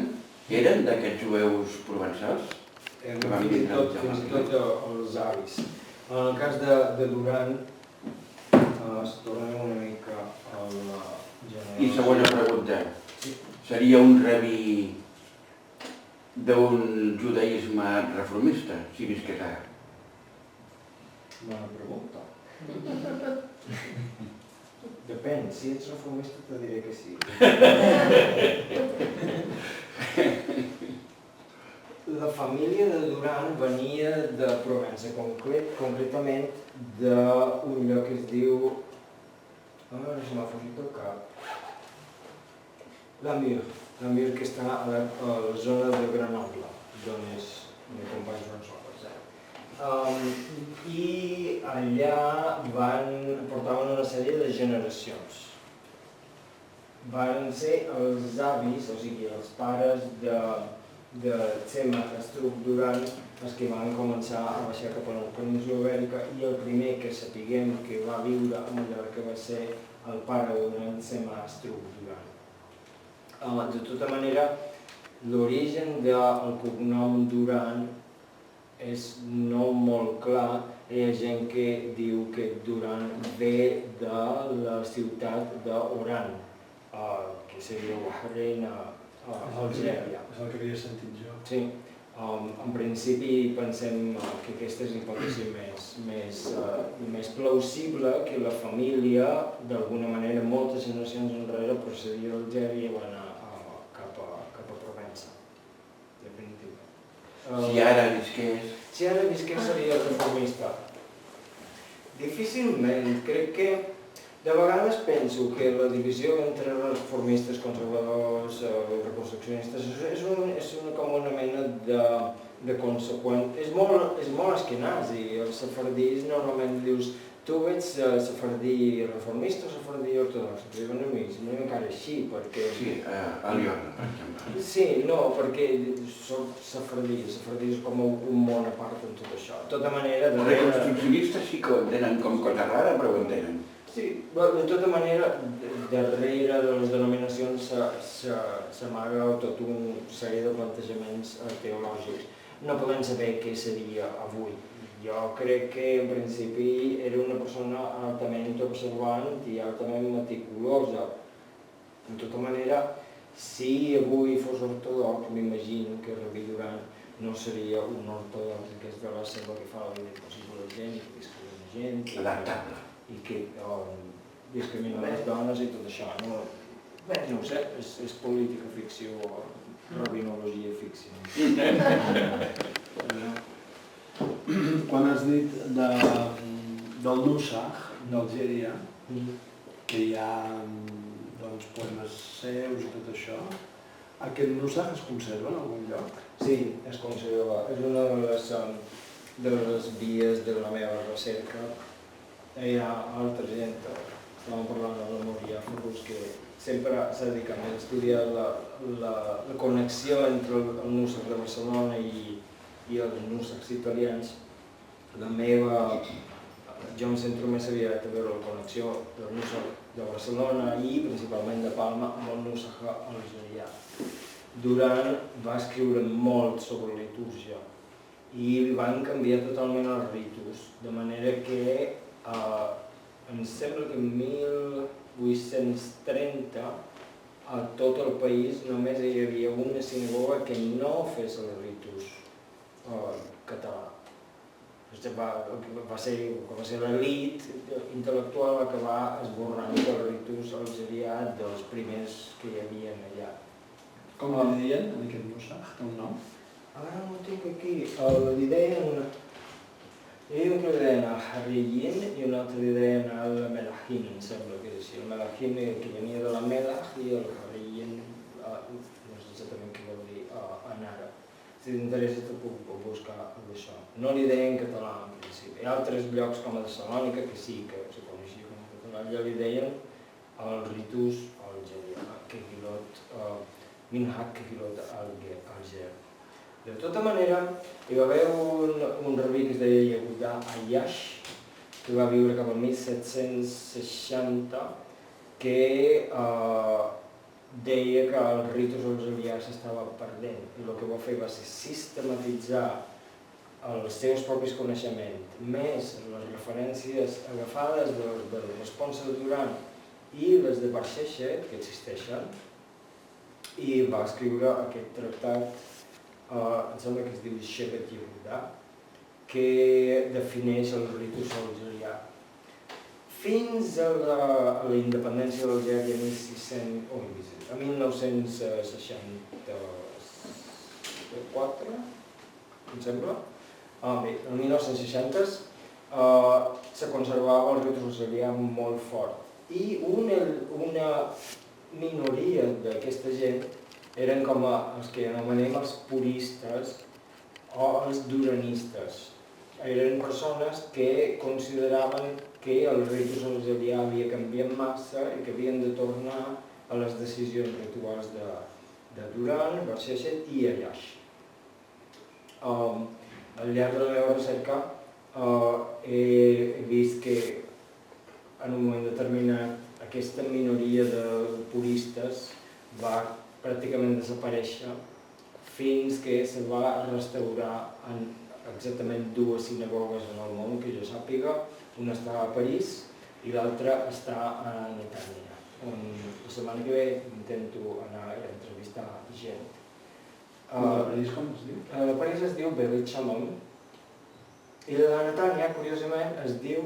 eren d'aquests jueus provençals? Fins i tot els avis. En el cas de Duran, es tornem una mica a la generació. I segona pregunta, seria un rabí d'un judaïsme reformista, si visqués ara? Bona pregunta. Depèn, si ets reformista te diré que sí. La família de Duran venia de Provença, concretament d'un lloc que es diu... no se m'ha fugit el cap. Namur, que està a la zona de Grenoble, d'on és el meu company Joan Soles. I allà portaven una sèrie de generacions. Van ser els avis, o sigui, els pares de Txema Estruc Duran, els que van començar a baixar cap a la península Ibèrica, i el primer que sapiguem que va viure a Mallorca va ser el pare de Txema Estruc Duran. De tota manera, l'origen del cognom Duran és no molt clar. Hi ha gent que diu que Duran ve de la ciutat d'Oran, que seria Bahrein, a Algèria. És el que havia sentit jo. Sí. En principi pensem que aquesta és l'hipòtesi més plausible, que la família, d'alguna manera, moltes generacions enrere, procedia d'Algèria i va anar cap a Provença, definitivament. Si ara visqués... Si ara visqués seria reformista. Difícilment, crec que de vegades penso que la divisió entre reformistes, conservadors, reconstruccionistes és com una mena de conseqüent. És molt esquenasi. Els sefardís normalment dius tu ets sefardí reformista o sefardí ortodox? Diuen a mi encara així, perquè... Sí, a Liorna, per exemple. Sí, no, perquè soc sefardí. Sefardí és com un món a part en tot això. De tota manera... Els reconstruccionistes sí que ho entenen com cosa rara, però ho entenen. Sí, de tota manera, darrere de les denominacions s'amaga tota una sèrie de plantejaments teològics. No podem saber què seria avui. Jo crec que en principi era una persona altament observant i altament meticulosa. De tota manera, si avui fos ortodox, m'imagino que Rabí Duran no seria un ortodox que és de la seva que fa la vida impossible a la gent i que discrimina la gent. Adaptable. I que discrimina les dones i tot això. No ho sé, és política ficció o rabinologia ficció. Quan has dit del Nusach, d'Algèria, que hi ha poemes seus i tot això, aquest Nusach es conserva en algun lloc? Sí, es conserva. És una de les vies de la meva recerca. Hi ha altra gent, estàvem parlant de la Moria Ferrus, que sempre s'ha dedicat a estudiar la connexió entre el Nusach de Barcelona i els Nusachs italians. Jo em centro més aviat a veure la connexió del Nusach de Barcelona i principalment de Palma amb el Nusach algerià. Duran va escriure molt sobre litúrgia i van canviar totalment els ritus, de manera que em sembla que en 1830 a tot el país només hi havia una sinagoga que no fes els ritus català. Va ser l'elit intel·lectual la que va esborrant els ritus algerià dels primers que hi havia allà. Com li deien en aquest Nusach? Té un nom? Ara no ho tinc aquí. Li deien que li deien al Harriyin i un altre li deien al Melachin, em sembla que és així. El Melachin que venia de la Melach i el Harriyin, no sé exactament què vol dir, en àrab. Si t'interessa te puc buscar això. No li deien català en principi. Hi ha altres llocs com a Salònica que sí que se coneixia com a català. Ja li deien el ritus algerià, Minhag Kehilot Alger. De tota manera, hi va haver un rabí que es deia Yehuda Ayash, que va viure cap al 1760, que deia que el ritus algerià s'estava perdent i el que va fer va ser sistematitzar els seus propis coneixements, més les referències agafades de les responses de Duran i les de Bar Sheshet, que existeixen, i va escriure aquest tractat, em sembla que es diu Shevet Yehuda, que defineix el ritus algerià. Fins a la independència d'Algèria a 1964, em sembla. Bé, en 1960 se conservava el ritus algerià molt fort. I una minoria d'aquesta gent eren com els que anomenem els puristes o els duranistes. Eren persones que consideraven que el ritus algerià havia canviat massa i que havien de tornar a les decisions rituals de Duran, Bar Sheshet i Ayash. Al llarg de la meva recerca he vist que en un moment determinat aquesta minoria de puristes va pràcticament desaparèixer fins que se va restaurar en exactament dues sinagogues en el món, que jo sàpiga. Una està a París i l'altra està a Netanya, on la setmana que ve intento anar a entrevistar gent. A París com es diu? A París es diu Berit Shalom i la Netanya, curiosament, es diu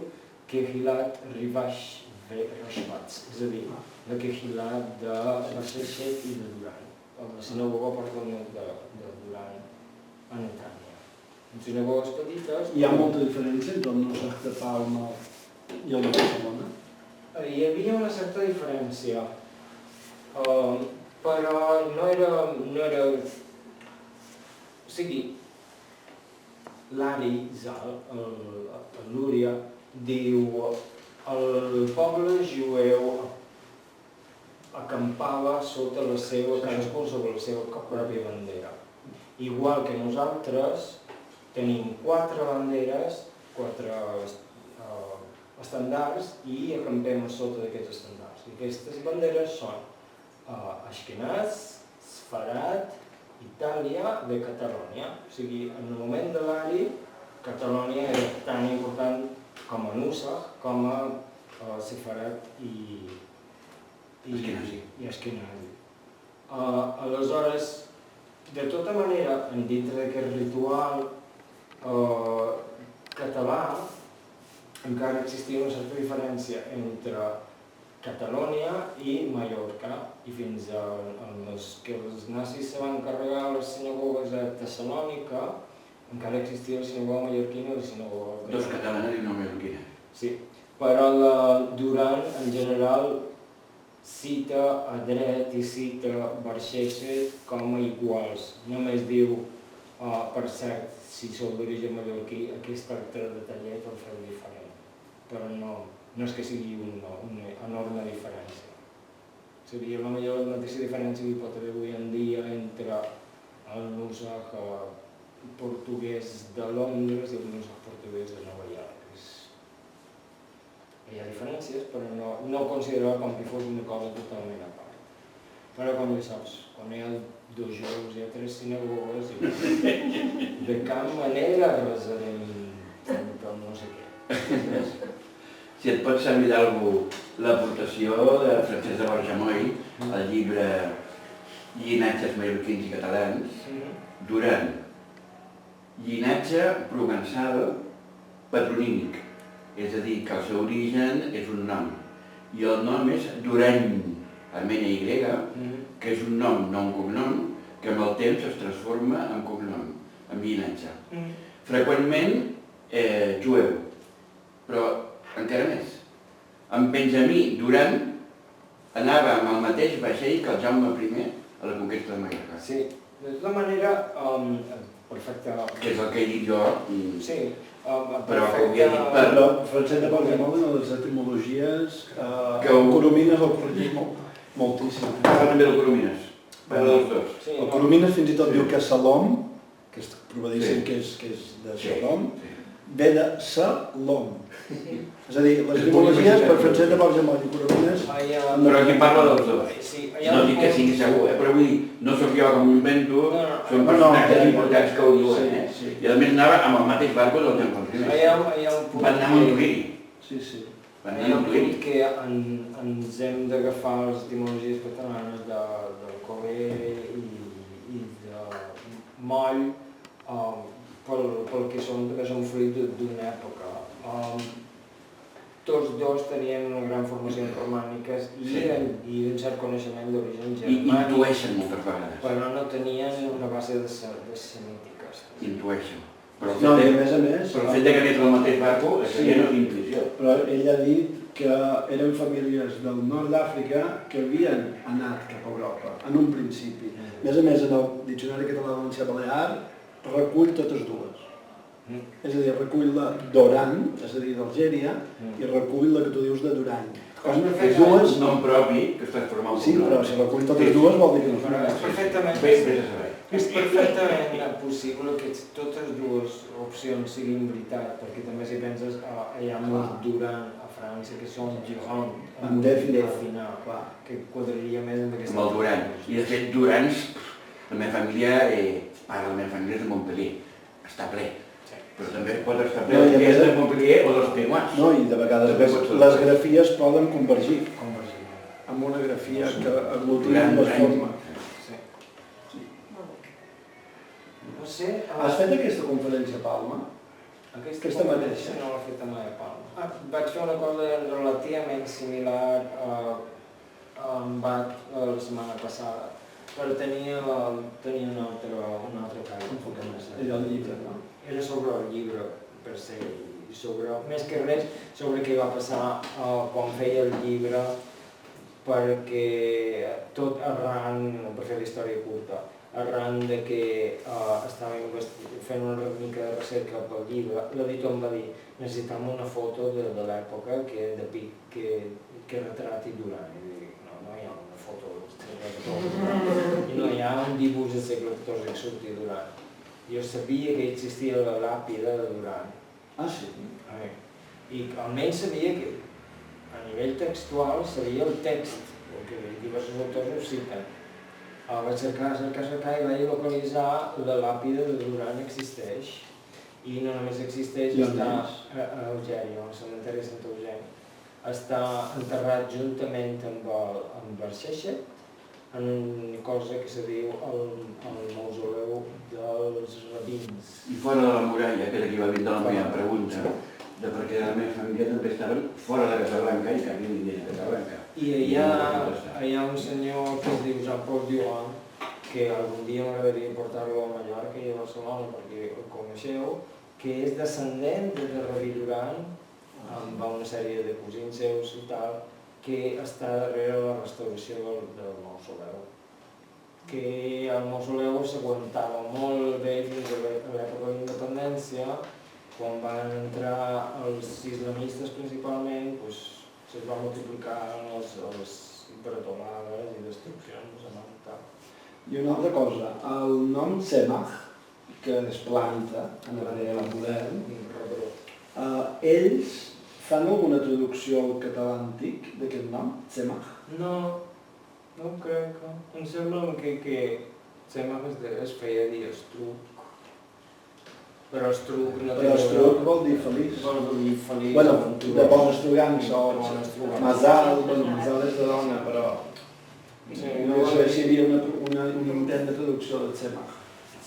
Kehilat Rivash Rashbatz, és a dir, la Kehilat de Bar Sheshet i de Duran. La sinagoga porta el nom de Duran a Netanya. En sinagogues petites... Hi ha molta diferència entre el Nusach de Palma i el de Barcelona? Hi havia una certa diferència, però no era... O sigui, l'Ari Zal, el Lúria, diu el poble jueu acampava sota la seva, cadascú sobre la seva pròpia bandera. Igual que nosaltres tenim 4 banderes, 4 estandards i acampem a sota d'aquests estandards. I aquestes banderes són Ashkenaz, Sfarad, Itàlia, de Catalònia. O sigui, en el moment de l'Ari, Catalònia era tan important com a Nusach, com a Sefarad i Ashkenazi. Aleshores, de tota manera, dintre d'aquest ritual català, encara existia una certa diferència entre Catalònia i Mallorca, i fins que els nazis se van carregar les sinagogues a Tessalònica, encara existia la sinagoga mallorquina i la sinagoga... Dos catalanes i una mallorquina. Sí, però Duran, en general, cita a dret i cita Barxeta com a iguals. Només diu, per cert, si sou d'origen mallorquí, aquest acte de detallet el feu diferent. Però no és que sigui una enorme diferència. Seria la mateixa diferència que hi pot haver avui en dia entre el Nusach portuguès de Londres i el Nusach portuguès de Nova York. Hi ha diferències, però no considerar com que fos una cosa totalment a part. Però com ja saps, quan hi ha dos jocs hi ha tres sinagogues i de cap manera resarem pel no sé què. Si et pot servir d'algú l'aportació de Francesc de Borjamoll al llibre Llinatges mallorquins i catalans, Duran, llinatge provençal patronímic, és a dir, que el seu origen és un nom, i el nom és Durany, amb N-Y, que és un nom, no un cognom, que amb el temps es transforma en cognom, en llinatge. Freqüentment jueu, però encara més. En Benjamí Duran anava amb el mateix vaixell que el Jaume I a la conquesta de Mallorca. Sí, de tota manera, perfecte. Que és el que he dit jo. Sí, però que ho havia dit per... Però Francesc de Borjamoll, en les etimologies, Coromines el corregeix moltíssim. Parlen bé del Coromines, parlen dels dos. El Coromines fins i tot diu que Salom, que és provadíssim que és de Salom, ve de Salom. És a dir, les etimologies per Francesc de Borjamoll i Coromines... Però aquí parla dels dos. No dic que sigui segur, però vull dir, no sóc jo que m'ho invento, són personatges importants que ho diuen. I a més anava amb el mateix barco del Jaume I. Van anar a Montuïri. Sí, sí. Hi ha un punt que ens hem d'agafar les etimologies catalanes del Cover i de Moll pel que són fruit d'una època. Tots dos tenien una gran formació en romàniques i un cert coneixement d'origen germànic. I intueixen moltes vegades. Però no tenien una base de semítiques. Intueixen. No, i a més, però el fet que anés al mateix barco, això ja no és intuïció. Però ell ha dit que eren famílies del nord d'Àfrica que havien anat cap a Europa, en un principi. A més, en el Diccionari Català Valencià Balear recull totes dues. És a dir, recull la d'Oran, és a dir, d'Algèria, i recull la que tu dius de Durany. És un nom propi que es transforma en un nom. Sí, però si recull totes dues vol dir que no són És perfectament possible que totes dues opcions siguin veritat, perquè també si penses hi ha molts Duran a França que són Durand, en definal, que quadraria més amb aquesta... Amb el Duran. I de fet, Durans, la meva família és de Montpellier, està ple. Però també pot estar ple és de Montpellier o dels Peguans. No, i de vegades les grafies poden convergir amb una grafia que aglutina les formes. No sé... Has fet aquesta conferència a Palma? Aquesta mateixa? No l'he fet mai a Palma. Vaig fer una cosa relativament similar amb BAC la setmana passada, però tenia un altre cas enfocat més. Era el llibre, no? Era sobre el llibre per se, més que res sobre què va passar quan feia el llibre, perquè tot arran, per fer la història curta, arran de que estàvem fent una mica de recerca pel llibre, l'editor em va dir necessitem una foto de l'època que retrati Duran. I dic, no hi ha una foto del segle XIV, i no hi ha un dibuix del segle XIV que surti Duran. Jo sabia que existia la làpida de Duran. Ah, sí? I almenys sabia que, a nivell textual, sabia el text, perquè diversos autors ho citen. Vaig cercar i vaig localitzar la làpida de Duran existeix. I no només existeix, està a Eugeni, al cementeri de Sant Eugeni. Està enterrat juntament amb Barxeixet, en una cosa que se diu el mausoleu dels rabins. I fora de la muralla, que era qui va vindre la meva pregunta, de perquè la meva família també estava fora de Casablanca i cap ni de Casablanca. I hi ha un senyor que es diu Jean-Paul Durand, que algun dia m'agradaria portar-lo a Mallorca i a Barcelona perquè el coneixeu, que és descendent de Rabí Durand, amb una sèrie de cosins seus i tal, que està darrere la restauració del mausoleu. Que el mausoleu s'aguantava molt bé fins a l'època de la independència, quan van entrar els islamistes principalment, se'ls va multiplicar les bretolades i destruccions. I una altra cosa, el nom Tzemach, que és planta en hebreu modern, ells fan alguna traducció al català antic d'aquest nom, Tzemach? No, no ho crec. Em sembla que Tzemach es feia dir estruc, però estruc no té... Però estruc vol dir feliç. Vol dir feliç. Bueno, de bon estruganç o masal, masal és de dona, però... No sé si hi havia un intent de traducció del Tzemach.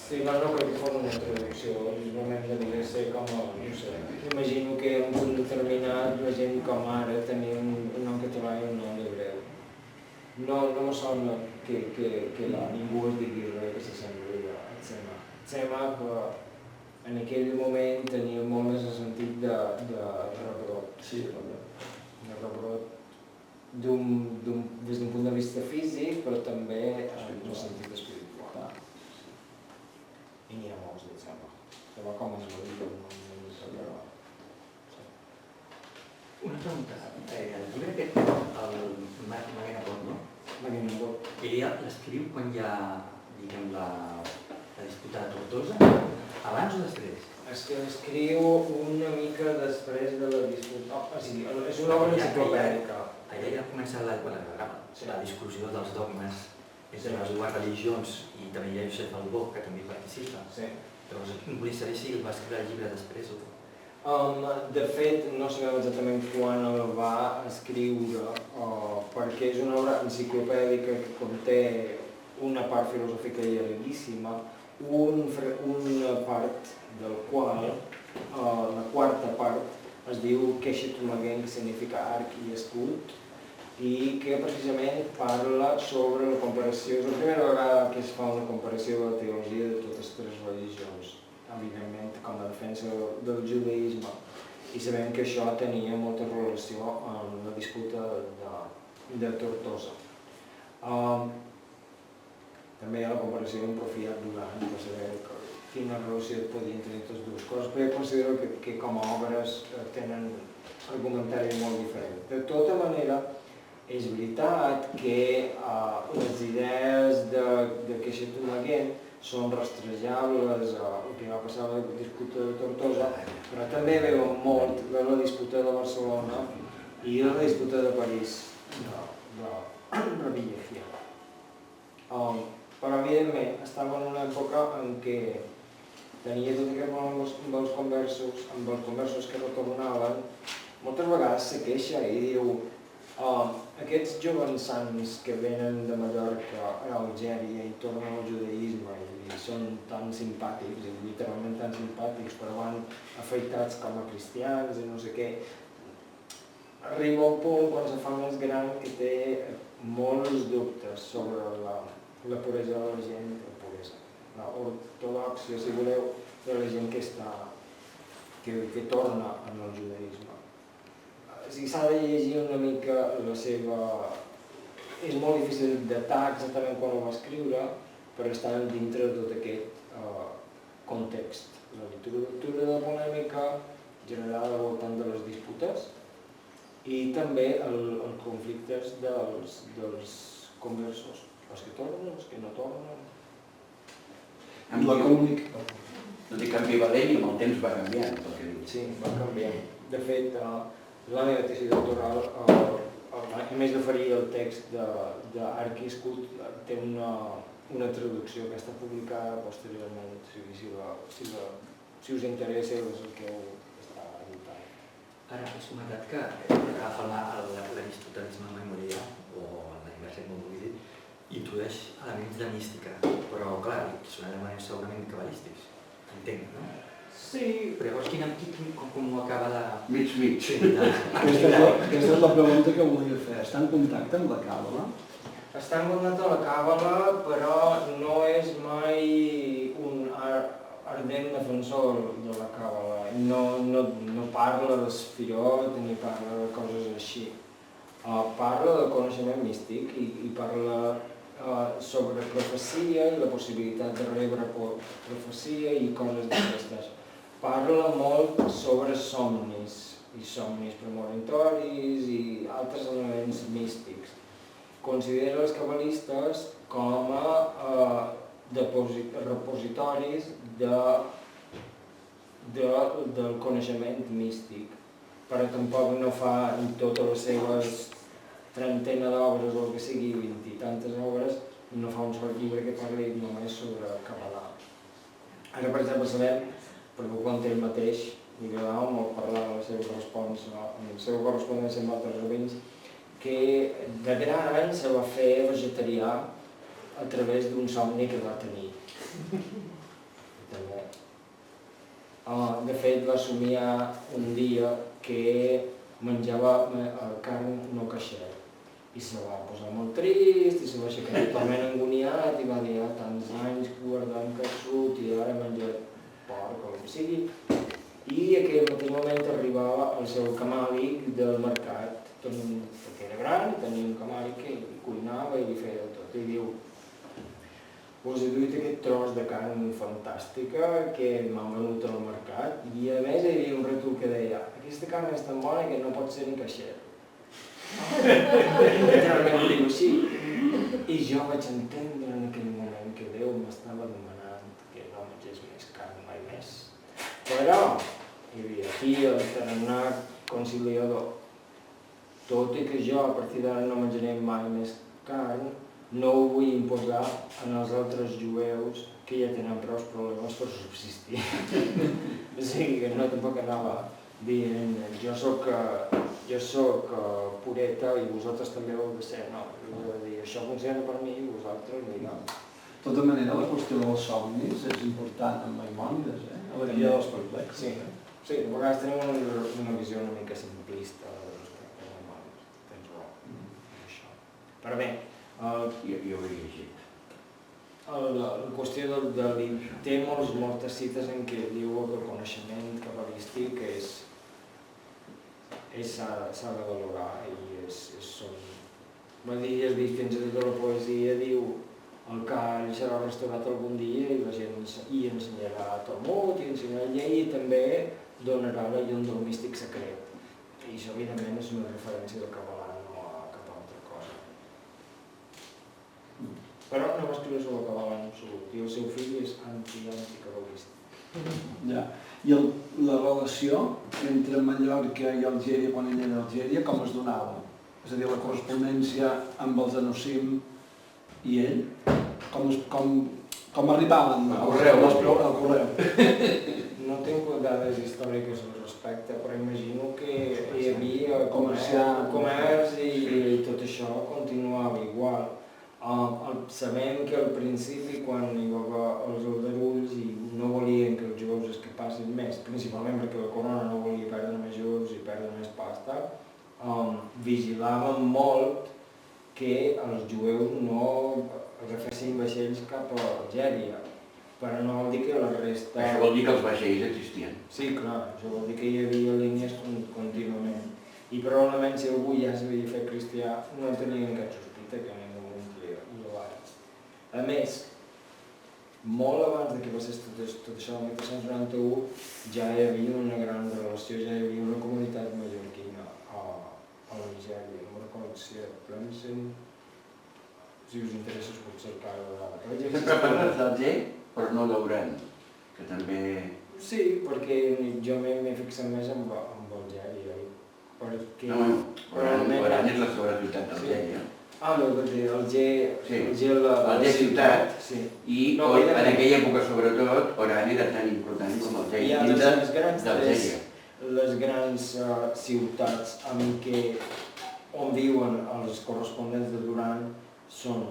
Sí, no crec que fos una traducció, simplement devia ser com a... no sé. Imagino que en un punt determinat la gent com ara tenia un nom català i un nom hebreu. No me sona que ningú es digui res que s'assembli a Tzemach. Tzemach en aquell moment tenia molt més el sentit de rebrot. Sí, de rebrot des d'un punt de vista físic, però també en el sentit espiritual. I n'hi ha molts de Tzemach. Tzemach com es va dir, Una pregunta. El llibre aquest, el Magenabot, ell l'escriu quan hi ha, diguem, la disputa de Tortosa, abans o després? És que escriu una mica després de la disputa. O sigui, és una obra enciclopèdica. Allà ja ha començat la discussió dels dogmes entre les dues religions i també hi ha Josep Albó, que també hi participa. Però vull saber si el va escriure el llibre després o... De fet, no sabem exactament quan el va escriure, perquè és una obra enciclopèdica que conté una part filosòfica llarguíssima, una part del qual, la quarta part, es diu Keshet Umagen, que significa arc i escut, i que precisament parla sobre la comparació. És la primera vegada que es fa una comparació de la teologia de totes tres religions, evidentment com a defensa del judaïsme. I sabem que això tenia molta relació amb la disputa de Tortosa. També hi ha la comparació amb Porfiat Duran, per saber quina relació podien tenir totes dues coses, però considero que com a obres tenen argumentari molt diferent. De tota manera, és veritat que les idees de Keshet Umagen són rastrejables el que va passar a la disputa de Tortosa, però també veuen molt de la disputa de Barcelona i de la disputa de París, de Rabí Yehia. Però evidentment estava en una època en què tenia tot aquest amb els conversos que retornaven, moltes vegades se queixa i diu aquests joves sants que venen de Mallorca a Algèria i tornen al judaïsme i són tan simpàtics, literalment tan simpàtics, però van afeitats com a cristians i no sé què. Arriba un punt, quan se fa més gran, que té molts dubtes sobre la puresa de la gent, l'ortodoxia, si voleu, de la gent que torna al judaïsme. S'ha de llegir una mica la seva... És molt difícil datar exactament quan ho va escriure, però estan dintre de tot aquest context. La literatura de polèmica generada al voltant de les disputes i també els conflictes dels conversos, els que tornen, els que no tornen. La comunicació. Tot i que ambivalent i amb el temps va canviant. Sí, va canviant. De fet, la meva tesi doctoral, a més d'oferir el text d'Arquiscut, té una traducció que està publicada posteriorment, si us interessa és el que ho està editant. Ara, has comentat que agafa l'aristotelisme memorial, o la inversa, com vull dir, introdueix elements de mística, però clar, són elements segurament cabalístics, entenc, no? Sí. Però llavors com ho acaba de... Mig. Aquesta és la pregunta que volia fer. Està en contacte amb la càbala? Està en contacte amb la càbala, però no és mai un ardent defensor de la càbala. No parla d'esfirot ni parla de coses així. Parla del coneixement místic i parla sobre profecia i la possibilitat de rebre profecia i coses d'aquestes. Parla molt sobre somnis, i somnis premonitoris i altres elements místics. Considera els cabalistes com a repositoris del coneixement místic, però tampoc no fa en totes les seves trentena d'obres o el que sigui, 20 i tantes obres, no fa un sol llibre que parli només sobre Kabbalah. Ara, per exemple, sabem, perquè ho conté ell mateix, li agradava molt parlar de la seva correspondència amb altres rabins, que de gran se va fer vegetarià a través d'un somni que va tenir. De fet, va somiar un dia que menjava carn no caixer i se va posar molt trist i se va aixecar totalment angoniat i va dir tants anys guardant caçut i ara menjar porc o com sigui. I aquell mateix moment arribava el seu camàlic del mercat, perquè era gran, tenia un camàlic que cuinava i li feia tot. I diu, us he duit aquest tros de carn fantàstica que m'han venut al mercat i a més hi havia un retol que deia aquesta carn és tan bona que no pot ser ni caixer. Literalment ho diu així. I jo vaig entendre en aquell moment que Déu m'estava demanant que no mengés més carn mai més. Però hi havia aquí el tarannà conciliador. Tot i que jo a partir d'ara no menjaré mai més carn, no ho vull imposar en els altres jueus que ja tenen prou problemes per subsistir. O sigui que no tampoc anava dient jo soc pureta i vosaltres també ho heu de ser. No, jo he de dir això funciona per mi i vosaltres no. De tota manera, la qüestió dels somnis és important en Maimònides, a la guia dels perplexos. Sí, de vegades tenim una visió una mica simplista respecte a Maimònides, tens raó. Però bé, Jo ho he llegit. la qüestió té moltes cites en què diu que el coneixement cabalístic s'ha de valorar i va dir, has vist fins i tot la poesia, diu el call serà restaurat algun dia i la gent hi ensenyarà Talmud i ensenyarà llei i també donarà la llum del místic secret. I això evidentment és una referència del Kabbalah, no a cap altra cosa. Però no va escriure sobre el Kabbalah en absolut i el seu fill és anti-cabalista. Ja. I la relació entre Mallorca i Algèria quan ell era a Algèria com es donava? És a dir, la correspondència amb els Enosim i ell, com arribaven al correu? No tinc dades històriques al respecte, però imagino que hi havia comerç i tot això continuava igual. Sabem que al principi, quan hi va haver els aldarulls i no volien que els jueus escapassin més, principalment perquè la corona no volia perdre més jueus i perdre més pasta, vigilaven molt que els jueus no agafessin vaixells cap a Algèria, però no vol dir que la resta... Això vol dir que els vaixells existien. Sí, clar, això vol dir que hi havia línies contínuament. I probablement si algú ja s'havia fet cristià no tenien cap sospita que ningú a més, molt abans que passés tot això, el 1391, ja hi havia una gran relació, ja hi havia una comunitat mallorquina a l'Algèria. No recordo si era Plemsen, si us interessa us puc cercar-ho. Sempre parles d'Alger, però no d'Oran, que també... Sí, perquè jo m'he fixat més en amb Algèria. Perquè... Oran és la segona ciutat d'Algèria. Alger ciutat, i en aquella època sobretot Oran era tan important com Algèria, d'Algèria. Les grans ciutats on viuen els corresponents de Duran són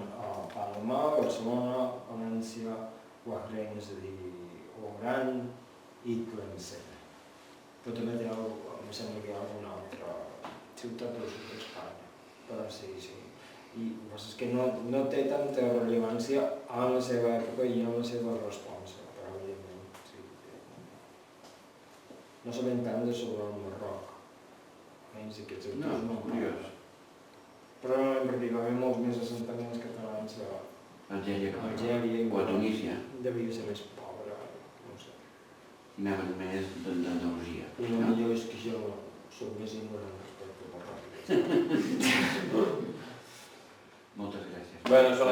Palma, Barcelona, València, Bahrein, és a dir, Oran i Tlemcen. Però també em sembla que hi ha alguna altra ciutat del sud d'Espanya, però sí. I és que no té tanta rellevància en la seva època i en la seva resposta, però evidentment sí. No sabem tant sobre el Marroc, menys aquests autors no. Curiós. Probablement perquè hi va haver molts més assentaments catalans a Algèria o a Tunísia. Devia ser més pobre, no sé. I anaven més d'Andalusia. I el millor és que jo soc més ignorant respecte al Marroc. Moltes gràcies. Bueno, són